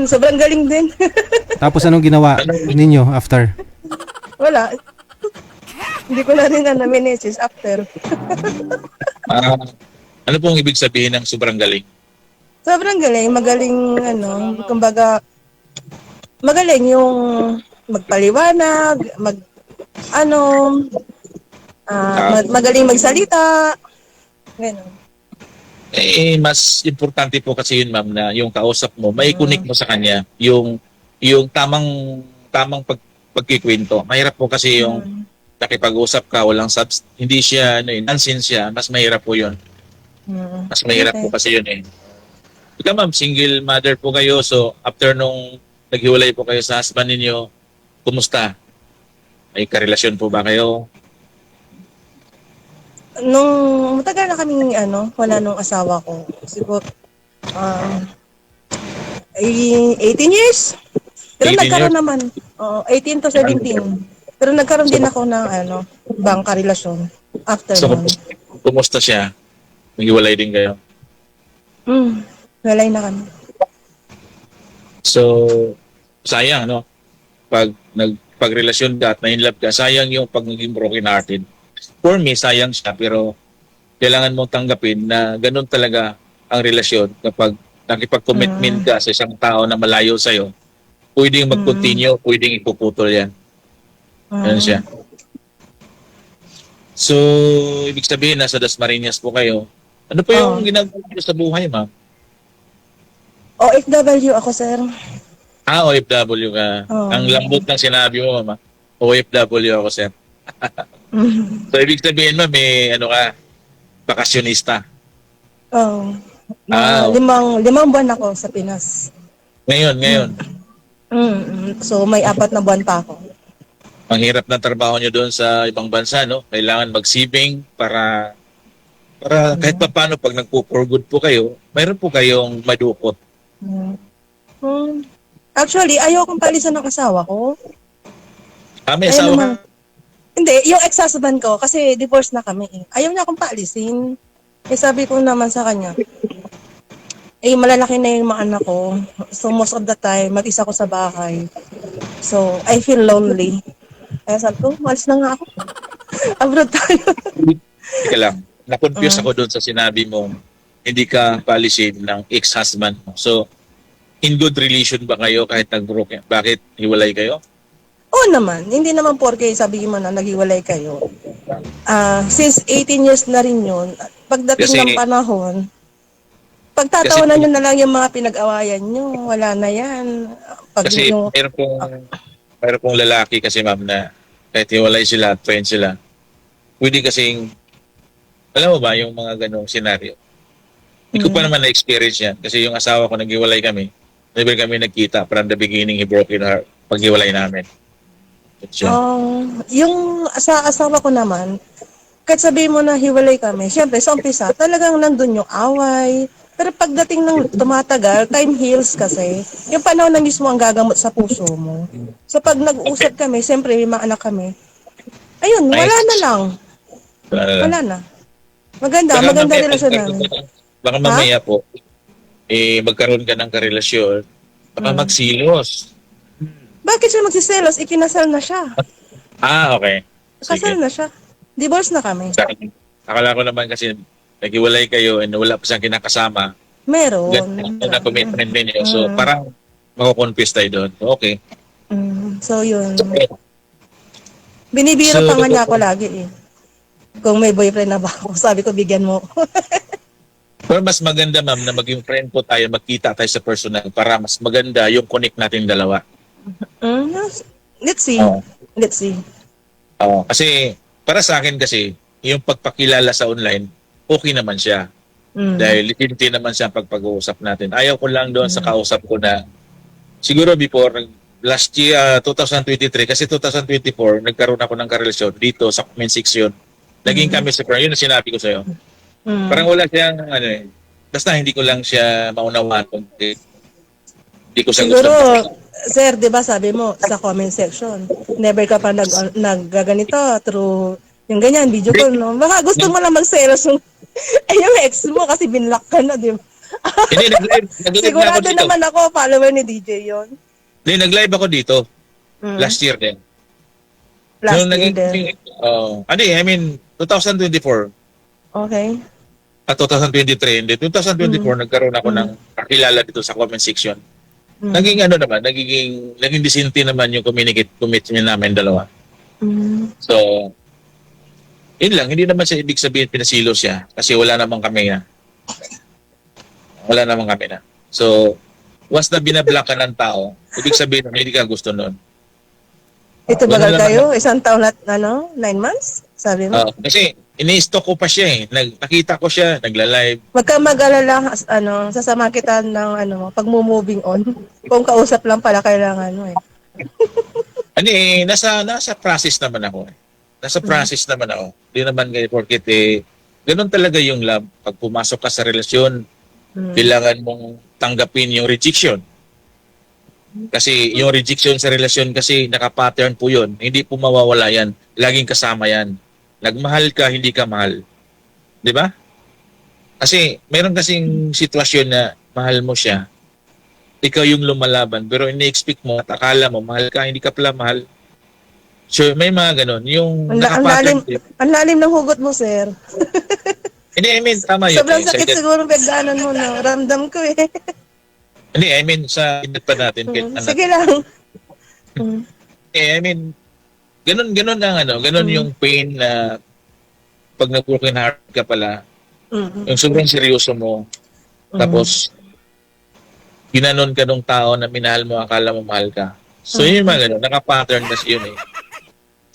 Sobrang galing din. Tapos anong ginawa ninyo after? Wala. Hindi ko na rin na message after. Ah, ano pong ibig sabihin ng sobrang galing? Sobrang galing, magaling kumbaga magaling yung magpaliwanag, magaling magsalita. Ganun. Mas importante po kasi yun, ma'am, na yung kausap mo, may connect mo sa kanya yung tamang pagkikwento. Mahirap po kasi yung nakipag-usap ka, walang hindi siya, nonsense siya, mas mahirap po yun. Mas mahirap po kasi yun eh. Ikaw, ma'am, single mother po kayo, so after nung naghiwalay po kayo sa husband ninyo, kumusta? May karelasyon po ba kayo? Nung matagal na kaming wala nung asawa ko. Siguro 18 years. Pero 18 nagkaroon years? naman 18 to 17. Pero nagkaroon din ako ng bangka relasyon after So, nun. kumusta siya? Naghiwalay din kayo? Walay na kami. So, sayang, no? Pag relasyon ka at na-inlove ka, sayang yung pag naging broken hearted. For me, sayang siya, pero kailangan mong tanggapin na ganun talaga ang relasyon kapag nakipag-commitment ka sa isang tao na malayo sa'yo, pwedeng mag-continue, pwedeng ipuputol yan. Ganun siya. So, ibig sabihin, nasa Dasmariñas po kayo. Ano po yung ginagawa niyo sa buhay, ma'am? OFW ako, sir. OFW ka. Ang lambot ng sinabi mo, ma'am. OFW ako, sir. So, ibig sabihin, ma'am, may bakasyonista. Limang buwan ako sa Pinas. Ngayon. So, may 4 na buwan pa ako. Ang hirap ng trabaho nyo doon sa ibang bansa, no? Kailangan mag-saving para kahit pa paano pag nagpo-for good po kayo, mayroon po kayong madukot. Actually, ayaw kong palisan ng asawa ko. May asawa ka? Hindi, yung ex-husband ko, kasi divorce na kami. Ayaw niya akong paalisin. Sabi ko naman sa kanya, malalaki na yung mga anak ko. So, most of the time, mag-isa ko sa bahay. So, I feel lonely. Kaya sabi ko, malis na nga ako. Abroad tayo. Teka lang, na-confuse ako doon sa sinabi mo, hindi ka paalisin ng ex-husband mo. So, in good relation ba kayo kahit nag-broken? Bakit hiwalay kayo? Oo naman. Hindi naman porke sabihin mo na naghiwalay kayo. Since 18 years na rin yun, pagdating ng panahon, pagtatawanan nyo na lang yung mga pinag-awayan nyo. Wala na yan. Mayroon pong lalaki kasi, ma'am, na kahit hiwalay sila, friend sila, pwede kasing, alam mo ba, yung mga ganong senaryo. Hindi ko pa naman na-experience yan kasi yung asawa ko naghiwalay kami. Never kami nagkita from the beginning, he broke in her paghiwalay namin. Yung sa asawa ko naman, kahit sabihin mo na hiwalay kami, syempre sa umpisa, talagang nandun yung away. Pero pagdating ng tumatagal, time heals kasi. Yung panahon na mismo ang gagamot sa puso mo. So pag nag-uusap kami, syempre may mga anak kami. Ayun, wala na lang. Wala na. Maganda relasyon namin. Baka mamaya po, magkaroon ka ng karelasyon, baka magsilos. Bakit siya magsiselos? Ikinasal na siya. Okay. Kasal na siya. Divorce na kami. Akala ko naman kasi naghiwalay kayo and wala pa siyang kinakasama. Meron. Ganun na commitment din yun. So parang mako-confuse tayo doon. Okay. So yun. Binibiro pa nga niya ako lagi eh. Kung may boyfriend na ba ako, sabi ko bigyan mo. Pero mas maganda, ma'am, na maging friend po tayo, magkita tayo sa personal para mas maganda yung connect natin dalawa. Let's see. Let's see. Kasi para sa akin kasi, yung pagpakilala sa online, okay naman siya. Dahil hindi naman siya pag-uusap natin. Ayaw ko lang doon sa kausap ko na siguro before last year, 2023, kasi 2024, nagkaroon ako ng karelasyon dito sa comment section. Naging kami sa yun ang sinabi ko sa'yo. Parang wala siyang, basta hindi ko lang siya maunawaan. Hindi ko siya siguro, sir, di ba sabi mo sa comment section, never ka pa naggaganito through yung ganyan, video call, no? Baka gusto mo lang mag-selos yung ex mo kasi binlock ka na, di ba? Hindi, nag-live sigurado naman ako, follower ni DJ yon. Hindi, nag-live ako dito. Last year din. Last Nung year naging, din. I mean, 2024 Okay. at 2023. Hindi, 2024 nagkaroon ako Mm. ng kakilala dito sa comment section. Mm. Naging disente naman yung commitment namin dalawa. Mm. So, yun lang, hindi naman siya ibig sabihin pinasilo siya kasi wala naman kami na. So, once na binablock ka ng tao, ibig sabihin na hindi ka gusto nun. Ito Ganun bagal lang kayo? Isang taon at 9 months? Sabi mo? Kasi ini-stalk ko pa siya eh. Nakita ko siya, nagla-live. Wag kang mag-alala, sasama kita ng pag moving on. Kung kausap lang pala kailangan mo eh. Nasa process naman ako eh. Nasa process naman ako. Hindi naman kayo porkit ganun talaga yung love. Pag pumasok ka sa relasyon, kailangan mong tanggapin yung rejection. Kasi yung rejection sa relasyon kasi nakapattern po yun. Hindi po mawawala yan. Laging kasama yan. Nagmahal ka, hindi ka mahal. Di ba? Kasi meron kasing sitwasyon na mahal mo siya. Ikaw yung lumalaban. Pero ini-expect mo at akala mo mahal ka, hindi ka pala mahal. So may mga ganun. Yung nakapattern. Ang lalim ng hugot mo, sir. Hindi, I mean, tama yun. Sobrang sakit siguro pagdaanan mo, no? Ramdam ko eh. Hindi, I mean, sa edad pa natin. Sige lang. I mean, ganun ganun yung pain na pag nag-broken heart ka pala, yung sobrang seryoso mo, tapos, ginanon ka nung tao na minahal mo, akala mo mahal ka. So, yun yung mga ganun, nakapattern kasi yun eh.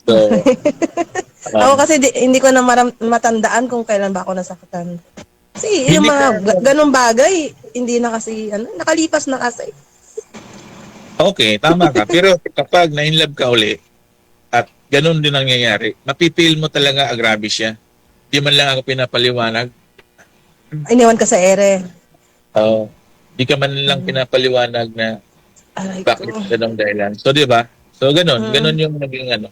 So, ako kasi hindi ko na matandaan kung kailan ba ako nasaktan. Kasi yung mga ganung bagay, hindi na kasi, nakalipas na kasi. Okay, tama ka. Pero kapag na-inlove ka uli, at ganun din ang nangyayari, mapipil mo talaga grabe siya. Di man lang ako pinapaliwanag. Iniwan ka sa ere. Oo. Di ka man lang pinapaliwanag na bakit ganun dahilan. So, di ba? So, ganun yung naging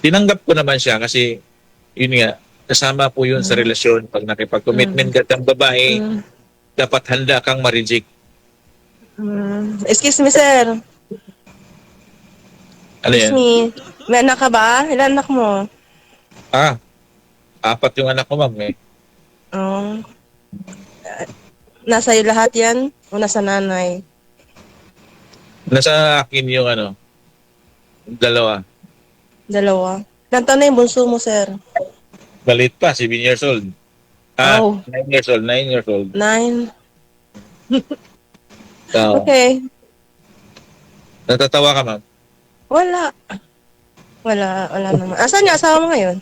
tinanggap ko naman siya kasi, yun nga, kasama po yun sa relasyon. Pag nakipag-commitment ka ng babae, dapat handa kang ma-reject. Excuse me, sir. Ano yan? Excuse me. May anak ka ba? Ilan anak mo? 4 yung anak ko, ma'am eh. Nasa iyo lahat yan? O nasa nanay? Nasa akin yung 2. 2. Ilan taon na yung bunso mo, sir? Balit pa, 7 years old. 9 years old, 9 years old. 9. So, Okay. natatawa ka, ma'am? Wala naman. Asan yung asawa mo ngayon?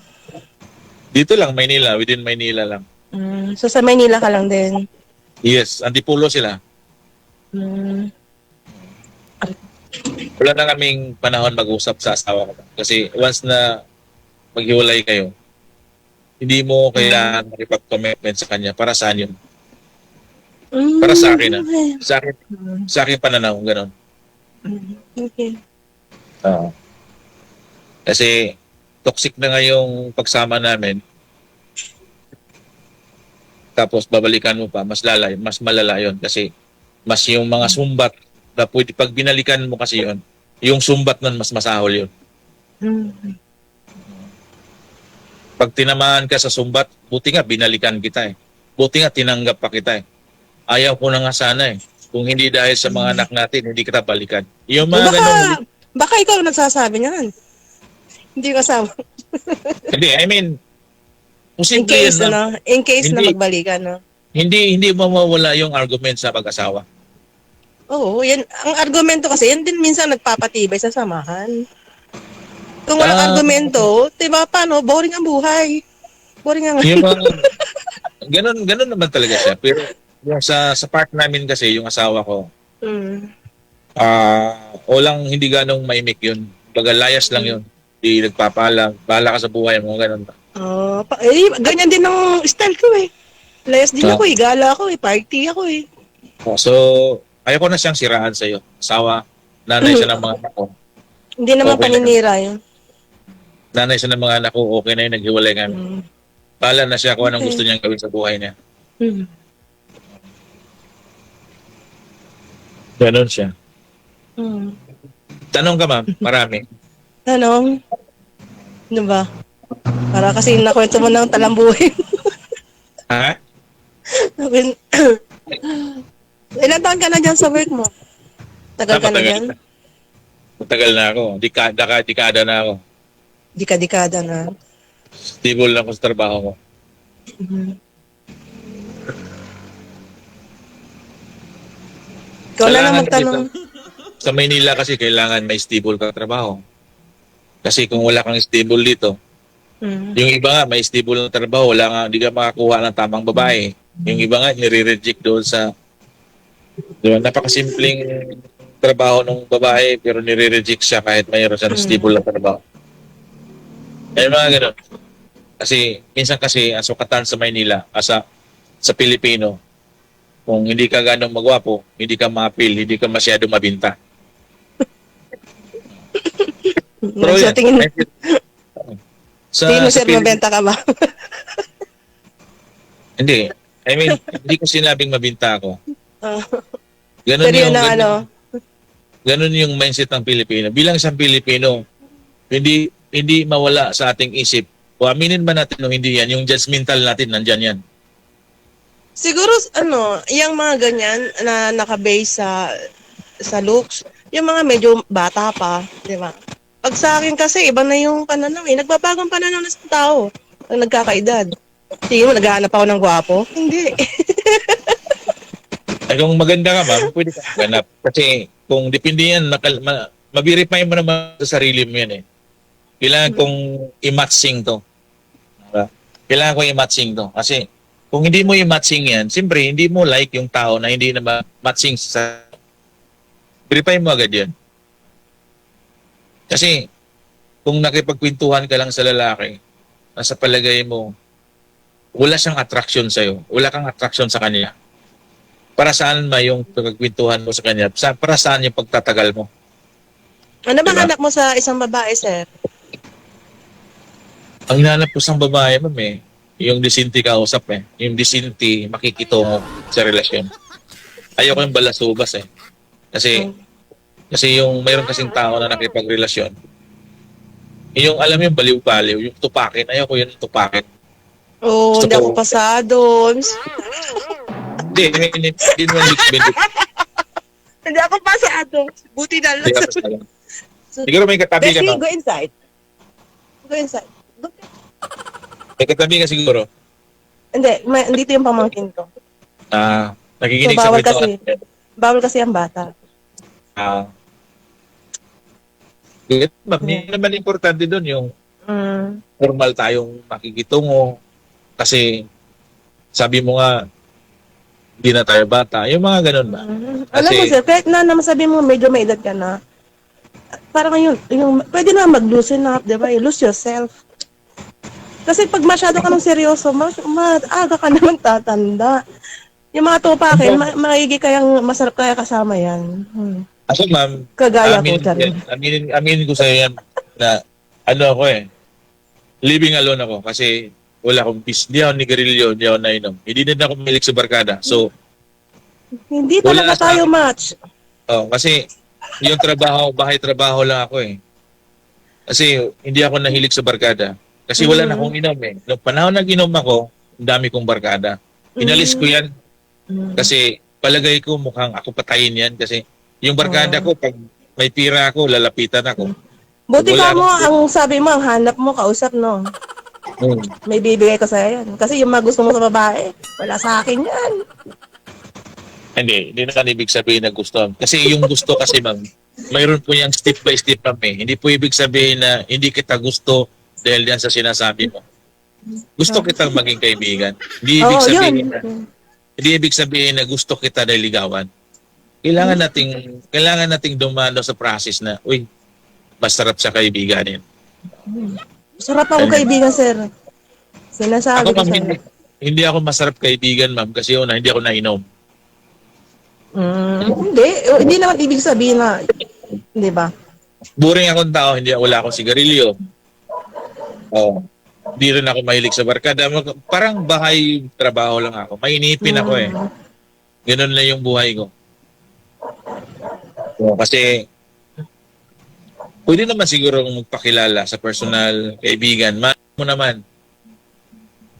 Dito lang, Maynila. Within Maynila lang. So sa Maynila ka lang din? Yes, Antipolo sila. Wala na kaming panahon mag-usap sa asawa ko. Kasi once na maghiwalay kayo, hindi mo kailangan makipag-commitment sa kanya. Para saan yun? Para sa akin Sa akin pananaw, gano'n. Okay. Kasi toxic na nga yung pagsama namin. Tapos babalikan mo pa, mas malala yun. Kasi mas yung mga sumbat na pwede, pag binalikan mo kasi yun, yung sumbat nun mas masahol yun. Pag tinamaan ka sa sumbat, buti nga binalikan kita eh. Buti nga tinanggap pa kita eh. Ayaw ko na nga sana eh. Kung hindi dahil sa mga anak natin, hindi kita balikan. Yung mga ganun. Baka ikaw nagsasabi niyan. Hindi ko kasama. Hindi, I mean, in case na magbalikan, no? Hindi mawawala yung argument sa pag-asawa. Oo, yan. Ang argumento kasi, yan din minsan nagpapatibay sa samahan. Kung walang argumento, diba, paano? Boring ang buhay. Boring ang... Yung mga, ganun naman talaga siya. Pero yung sa part namin kasi, yung asawa ko, walang hindi ganong maimik yun. Layas lang yun. Di nagpapalam. Bahala ka sa buhay mo. Ganun ba? Ganyan din ang style ko eh. Layas din ako eh. Gala ako eh. Party ako eh. So, ayoko na siyang siraan sa'yo. Asawa, nanay siya ng mga anak ko. Hindi naman Okay paninira yun. Nanay siya ng mga anak ko. Okay na yun. Naghiwalay kami. Bahala na siya kung anong gusto niyang gawin sa buhay niya. Ganon siya. Tanong ka, ma'am. Marami. Tanong? Ano ba? Para kasi nakwento mo ng talambuhin. Ha? Ilan taon ka na dyan sa work mo? Tagal ka na dyan? Matagal na ako. Dekada na ako. Dika-dikada na. Stable na ako sa trabaho ko. Ikaw na lang Kailangan magtanong. Sa Maynila kasi kailangan may stable ka trabaho. Kasi kung wala kang stable dito, yung iba nga may stable na trabaho, wala nga, hindi ka makakuha ng tamang babae. Yung iba nga, nire-reject doon sa napakasimpleng trabaho ng babae pero nire-reject siya kahit mayroon siya ng stable na trabaho. Kaya mga ganun. Kasi minsan kasi ang sukatan sa Maynila, sa Pilipino, kung hindi ka ganong magwapo, hindi ka ma-appeal, hindi ka masyado mabinta. Pero Sa tingin mo, sir, Pilip- mabenta ka ba? Hindi. I mean, hindi ko sinabing mabinta ako. Ganun Pero yun na ano? Ganun yung mindset ng Pilipino. Bilang isang Pilipino, hindi mawala sa ating isip. O aminin ba natin o hindi yan, yung judgmental natin, nandyan yan. Siguro, yung mga ganyan na nakabase sa looks, yung mga medyo bata pa, di ba? Pag sa akin kasi, iba na yung pananaw eh. Nagbabagong pananaw na sa tao pag nagkakaedad. Tingin mo, naghahanap ako ng gwapo? Hindi. Ay, kung maganda ka, ma'am, pwede ka maghanap. Kasi kung depende yan, mabirify mo naman sa sarili mo yan eh. Kailangan kong i-matching to. Diba? Kailangan kong i-matching to. Kasi kung hindi mo i-matching yan, siyempre, hindi mo like yung tao na hindi na matching sa... Verify mo agad yan. Kasi kung nakipagkwentuhan ka lang sa lalaki, nasa palagay mo, wala siyang attraction sa'yo. Wala kang attraction sa kanya. Para saan ba yung pagkwentuhan mo sa kanya? Para saan yung pagtatagal mo? Ano ba hanap mo sa isang babae, sir? Ang hinahanap ko sa babae, ma'am eh, yung disinti kausap eh. Yung disinti makikitungo sa relasyon. Ayoko yung balasubas eh. Kasi yung mayroon kasing tao na nakipagrelasyon, yung alam yung baliw-baliw, yung tupakin, ayoko yun yung tupakin. Oo, hindi ako pasado. Hindi naman expensive. Hindi ako pasado. Buti na lang. Hindi ka pasado. Siguro may katabi ka, Bessie, ma'am. go inside. Go inside. May katabi ka siguro. Hindi, dito yung pamangkin ko. Nakikinig So, sa bawal kwentuhan. Bawal kasi ang bata. Hindi naman importante doon yung normal tayong makikitungo. Kasi sabi mo nga, hindi na tayo bata. Yung mga ganun ba? Alam mo, sir, kahit na masabi mo medyo may edad ka na, parang yung pwede na mag-loosen up, di ba? You lose yourself. Kasi pag masyado ka ng seryoso, maaga ka naman tatanda. Yung mga tupakin, maigi kayang masarap kaya kasama yan. Ako, ma'am, Kagaya ko dyan. aminin ko sa'yo yan na ako living alone ako kasi wala akong hindi ako nigarilyo, hindi ako nainom. Hindi din ako milik sa barkada. So, hindi talaga tayo match. Kasi yung trabaho, bahay trabaho lang ako eh. Kasi hindi ako nahilig sa barkada. Kasi wala na akong inom eh. Noong panahon nag-inom ako, ang dami kong barkada. Inalis ko yan kasi palagay ko mukhang ako patayin yan kasi yung barkada ko, pag may pira ako, lalapitan ako. Buti ka mo, ang sabi mo, ang hanap mo, kausap, no? May bibigay ko sa'yo yan. Kasi yung mga gusto mo sa babae, wala sa akin yan. Hindi na ibig sabihin na gusto. Kasi yung gusto kasi, ma'am, mayroon po yung step by step, ma'am eh. Hindi po ibig sabihin na hindi kita gusto dahil yan sa sinasabi mo. Gusto kitang maging kaibigan. Hindi ibig sabihin na gusto kita dahil ligawan. Kailangan nating dumano sa process na, masarap sa kaibiganin. Sarap akong kaibigan, sir. Sinasabi ko sa'yo. Hindi ako masarap kaibigan, ma'am, kasi hindi ako nainom. Hindi naman ibig sabihin na, di ba? Boring akong tao, wala akong sigarilyo. Hindi rin ako mahilig sa barkada. Parang bahay trabaho lang ako. Mainipin ako eh. Ganun lang yung buhay ko. Kasi pwede naman siguro magpakilala sa personal kaibigan. Mo naman,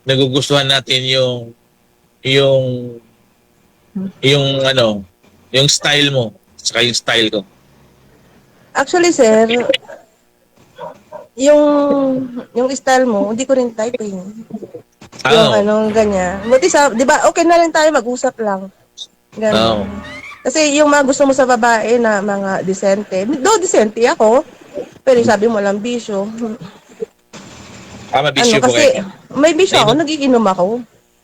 nagugustuhan natin yung yung style mo, saka yung style ko. Actually, sir, yung style mo, hindi ko rin type eh. Yung ganyan. Buti di ba, okay na rin tayo, mag-usap lang. Ganun. Kasi yung mga gusto mo sa babae na mga disente, decente ako, pero sabi mo lang bisyo. Mabisyo po kasi kayo. may bisyo ako, nagiinom ako.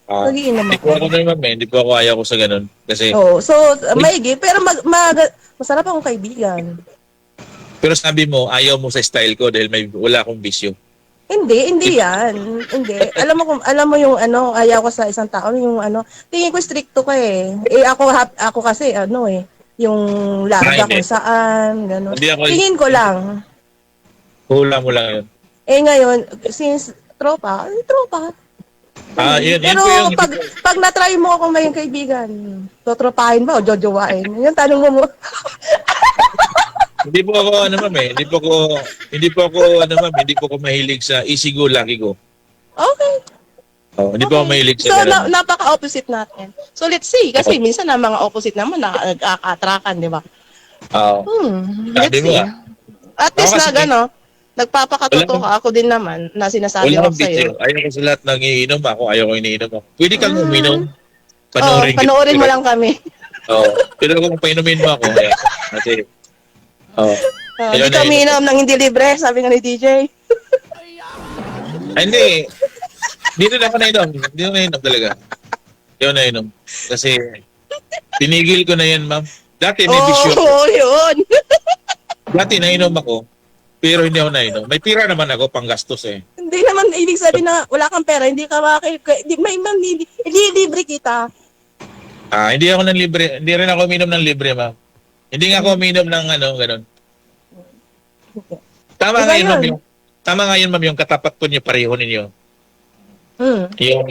Hindi po ako naman, hindi po ako ayaw ko sa ganun. Kasi, so, maigi, pero masarap akong kaibigan. pero sabi mo, ayaw mo sa style ko dahil wala akong bisyo. Hindi yan. Hindi. Alam mo yung ayaw ko sa isang tao, yung tingin ko stricto ka eh. Ako kasi yung larga kung saan, gano'n. Tingin ko lang. Hula mo lang yun. Ngayon, since tropa. Yun Pero po yung... pag na-try mo akong maging kaibigan, totropahin ba o jojowain? Yung tanong mo. Hindi po ako hindi po ako mahilig sa easy go lucky go. Okay. Hindi po ako mahilig sa So, ganun. napaka-opposite natin. So, let's see. Kasi minsan na mga opposite naman nagkakatrakan, di ba? Sabi mo At least kasi nagpapakatotoo ka. Ako din naman na sinasabi ko sa'yo. Ayaw ko sa lahat ng iinom ako. Ayaw ko iniinom ako. Pwede kang uminom. Panoorin mo lang kami. Pero kung painumin mo ako, kasi Hindi ka uminom ng hindi libre, sabi nga ni DJ. Hindi. Dito na ako nainom. Hindi ako nainom talaga. Hindi ako nainom. Kasi tinigil ko na yan, ma'am. Dati may bisyo. Yun. Dati nainom ako, pero hindi ako nainom. May pira naman ako, panggastos eh. Hindi naman ibig sabihin na wala kang pera, hindi ka hindi libre kita. Hindi ako ng libre. Hindi rin ako uminom ng libre, ma'am. Hindi nga ako uminom ng ganun. Tama nga yun, ma'am, yung katapat po niyo, pareho ninyo. Yung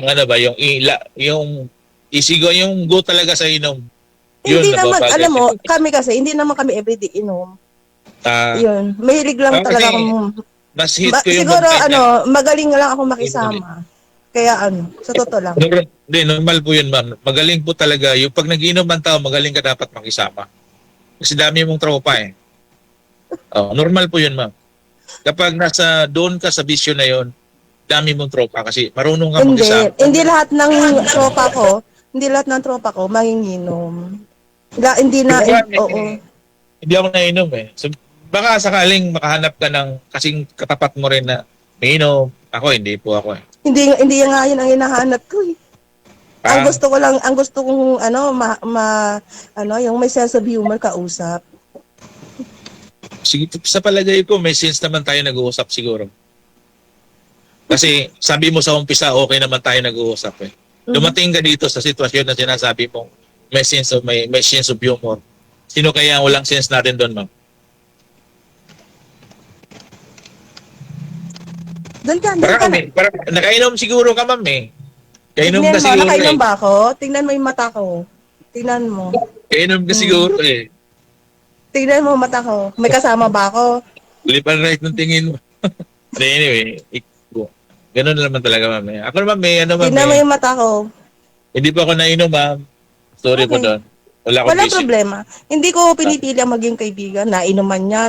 yung isigo, yung go talaga sa inom. Hindi naman, alam mo, kami kasi, hindi naman kami everyday inom. Yun, mahilig lang talaga akong... Mas hit ko yung... Siguro, magaling lang ako makisama. Kaya sa totoo lang. Hindi, normal po yun, ma'am. Magaling po talaga. Yung pag nag-inom ang tao, magaling ka dapat makisama. Kasi dami mong tropa eh. Normal po yun, ma'am. Kapag doon ka sa bisyo na yun, dami mong tropa kasi marunong ka mag-isa. Hindi lahat ng tropa ko manginginom. Hindi ako nainom eh. So, baka sakaling makahanap ka ng kasing katapat mo rin na may ako, hindi po ako eh. Hindi nga yun ang hinahanap ko eh. Ang gusto kong yung may sense of humor kausap. Sige, sa palagay ko, may sense naman tayo nag-uusap siguro. Kasi sabi mo sa umpisa, okay naman tayo nag-uusap eh. Dumating ka dito sa sitwasyon na sinasabi mo, may sense of humor. Sino kaya ang walang sense natin doon, ma'am? Doon ka. Nakainom siguro ka, ma'am eh. Kainom ka siguro nakainom ba ako? Tingnan mo yung mata ko. Tingnan mo. Kainom ka siguro eh. Tingnan mo mata ko. May kasama ba ako? Lipan right ng tingin mo. Anyway, ganun naman talaga, ma'am. Ako naman ma'am. Tingnan mo yung mata ko. Hindi pa ako nainom, ma'am. Sorry po doon. Wala problema. Hindi ko pinipili ang maging kaibigan. Nainuman niya,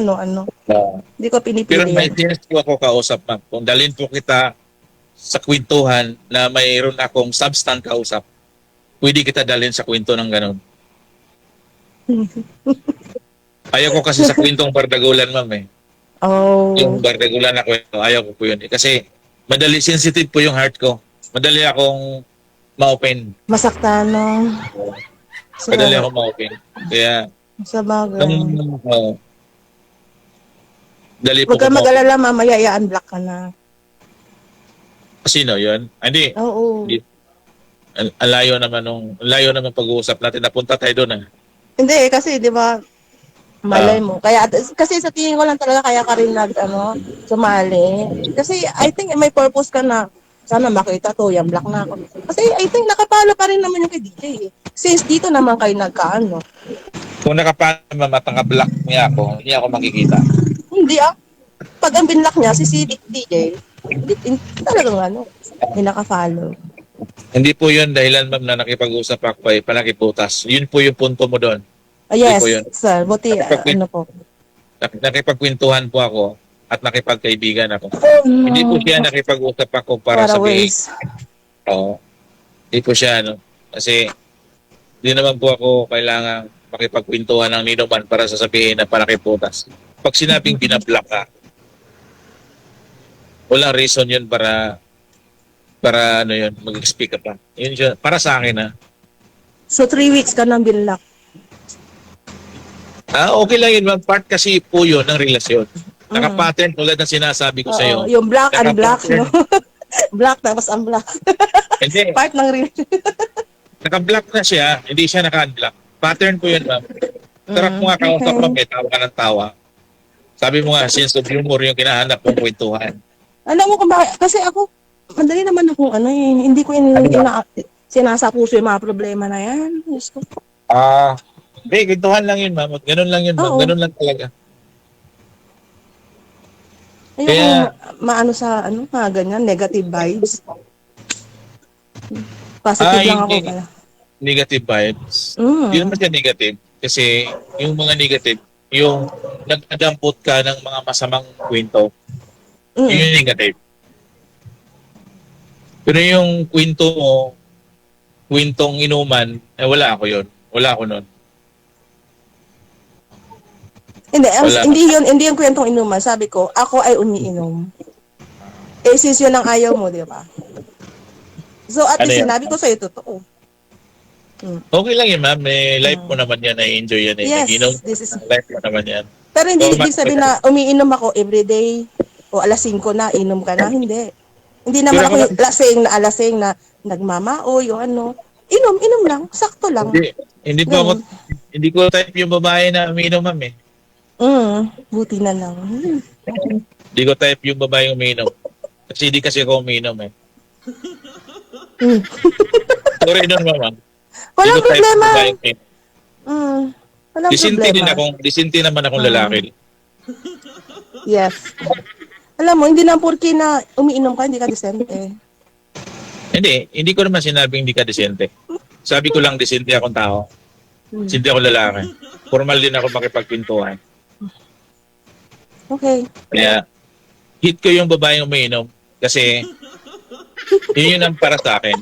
hindi ko pinipili. Pero may sense po ako kausap, ma'am. Kung dalhin po kita sa kwentuhan na mayroon akong substance kausap, pwede kita dalhin sa kwento ng ganun. Ayaw ko kasi sa kwentong bardagulan, ma'am eh. Yung bardagulan na kwento, ayaw ko po yun eh. Kasi madali, sensitive po yung heart ko. Madali akong ma-open. Masaktan, no? Madali akong ma-open. Kaya, sa bagay. Dali po huwag ka mag-alala, mamaya i-unblock ka na. Sino yun? Hindi. Oo. Ang layo naman pag-uusap natin. Napunta tayo doon eh. Hindi, kasi di ba, malay mo. Kaya, kasi sa tingin ko lang talaga kaya ka rin sumali. Kasi I think may purpose ka na, sana makita to, yung black na ako. Kasi I think nakapalo pa rin naman yung kay DJ eh. Since dito naman kayo nagkaano. Kung nakapalo naman at naka-black niya ako, hindi ako makikita. Hindi pag ang binlock niya, si DJ, hindi talagang hindi naka-follow. Hindi po yun dahilan, ma'am, na nakipag-usap ako ay panakiputas. Yun po yung punto mo doon. Yes, po yun. sir. Buti, po. Nakipagkwentuhan po ako at nakipagkaibigan ako. Hindi po siya nakipag-usap ako para Para sabihin. ways. Oo. Hindi po siya, Kasi, hindi naman po ako kailangan makipagkwentuhan ng ninuman para sasabihin na panakiputas. Pag sinabing binablock ka, walang reason yun para yun, mag-speak ka pa. Yun siya, para sa akin So, 3 weeks ka nang binlock. Okay lang yun, ma'am. Part kasi po yun ng relasyon. Naka-pattern tulad ng sinasabi ko sa'yo. Yung black and black, no? Black tapos unblock. Hindi. Part ng relasyon. Naka-block na siya, hindi siya naka-unblock. Pattern po yun, ma'am. Sarap mo nga kausap mo, may tawa ka ng tawa. Sabi mo nga, sense of humor yung kinahanap mong kwentuhan. Alam mo kung bakit? Kasi ako, madali naman akong hindi ko sinasapuso yung mga problema na yan. Diyos ko. Hindi, kwentuhan lang yun, ma'am. Ganun lang yun, ma'am. Ganun lang talaga. Kaya, maano sa, mga ganyan, negative vibes. Positive lang ako pala. Negative vibes. Hindi naman siya negative. Kasi yung mga negative, yung nag-adampot ka ng mga masamang kwento, yun yung negative. Pero yung kwento mo, kwentong inuman, wala ako yun. Wala ako nun. Hindi yung kwentong inuman. Sabi ko, ako ay umiinom. Since yun ang ayaw mo, di ba? So, at least sinabi ko sa'yo, totoo. Okay lang yun, ma'am. Life mo naman yan. I-enjoy yan. Yes, Life mo naman yan. Pero hindi ibig sabihin na umiinom ako everyday o alas 5 na, inom ka na. Hindi. Hindi naman ako lasing na nagmamaoy o Inom lang. Sakto lang. Hindi ko type yung babae na umiinom, ma'am eh. Buti na lang. Hindi ko type yung babae yung umiinom. Kasi hindi kasi ako umiinom eh. Sorry nun, mama. Walang problema. Walang problema. Disinti naman akong lalaki. Yes. Alam mo, hindi na porke na umiinom ka, hindi ka disente. Hindi ko naman sinabing hindi ka disente. Sabi ko lang disente akong tao. Disente ako lalaki. Formal din ako makipagpintuhan. Okay. Kaya, hit ko yung babaeng umiinom kasi yun ang para sa akin.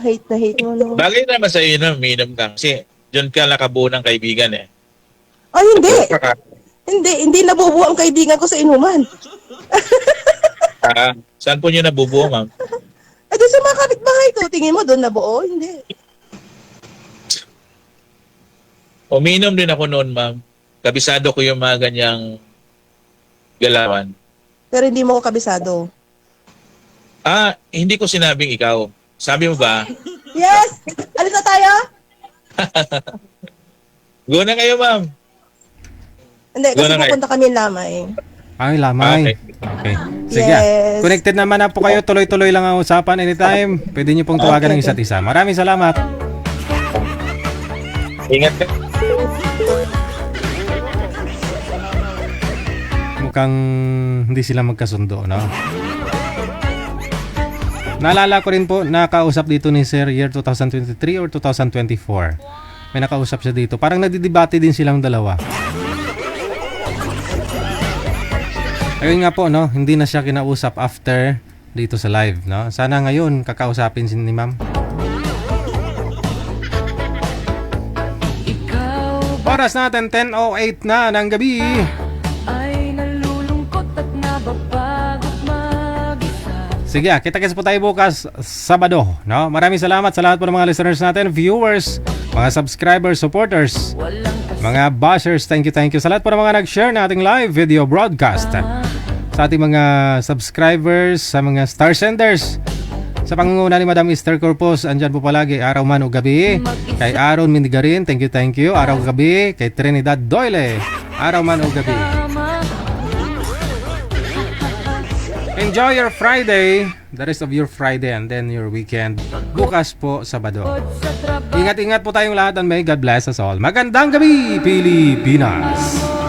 Hate na hate mo. No? Bagay naman sa iyo na umiinom ka kasi dyan ka nakabuo ng kaibigan eh. Hindi. Hindi nabubuo ang kaibigan ko sa inuman. Saan po nyo nabubuo, ma'am? Doon sa mga kapitbahay ko. Tingin mo doon nabuo? Hindi. Umiinom din ako noon, ma'am. Kabisado ko yung mga ganyang galawan. Pero hindi mo ko kabisado. Hindi ko sinabing ikaw. Sabi mo ba? Yes! Alis na tayo? Go na kayo, ma'am. Hindi, kasi pupunta kami Lamay. Lamay. Okay. Sige. Yes. Connected naman na po kayo. Tuloy-tuloy lang ang usapan anytime. Pwede niyo pong tawagan ng isa't isa. Maraming salamat. Ingat ka. Mukhang hindi sila magkasundo, no? Naalala ko rin po, nakausap dito ni Sir year 2023 or 2024. May nakausap siya dito. Parang nagdidebate din silang dalawa. Ayun nga po, no? Hindi na siya kinausap after dito sa live, no? Sana ngayon kakausapin si ni ma'am. Oras natin 10:08 na ng gabi. Ay nalulungkot at nababagot mag-isa. Sige, kita-kits po tayo bukas Sabado, no? Maraming salamat sa lahat po ng mga listeners natin, viewers, mga subscribers, supporters, mga bashers. Thank you sa lahat po ng mga nag-share na ating live video broadcast. Sa ating mga subscribers, sa mga star senders, sa pangunguna ni Madam Esther Corpus, andyan po palagi araw man o gabi. Kay Aaron Mindigarin, thank you. Araw o gabi. Kay Trinidad Doyle, araw man o gabi. Enjoy your Friday, the rest of your Friday and then your weekend. Bukas po, Sabado. Ingat-ingat po tayong lahat and may God bless us all. Magandang gabi, Pilipinas!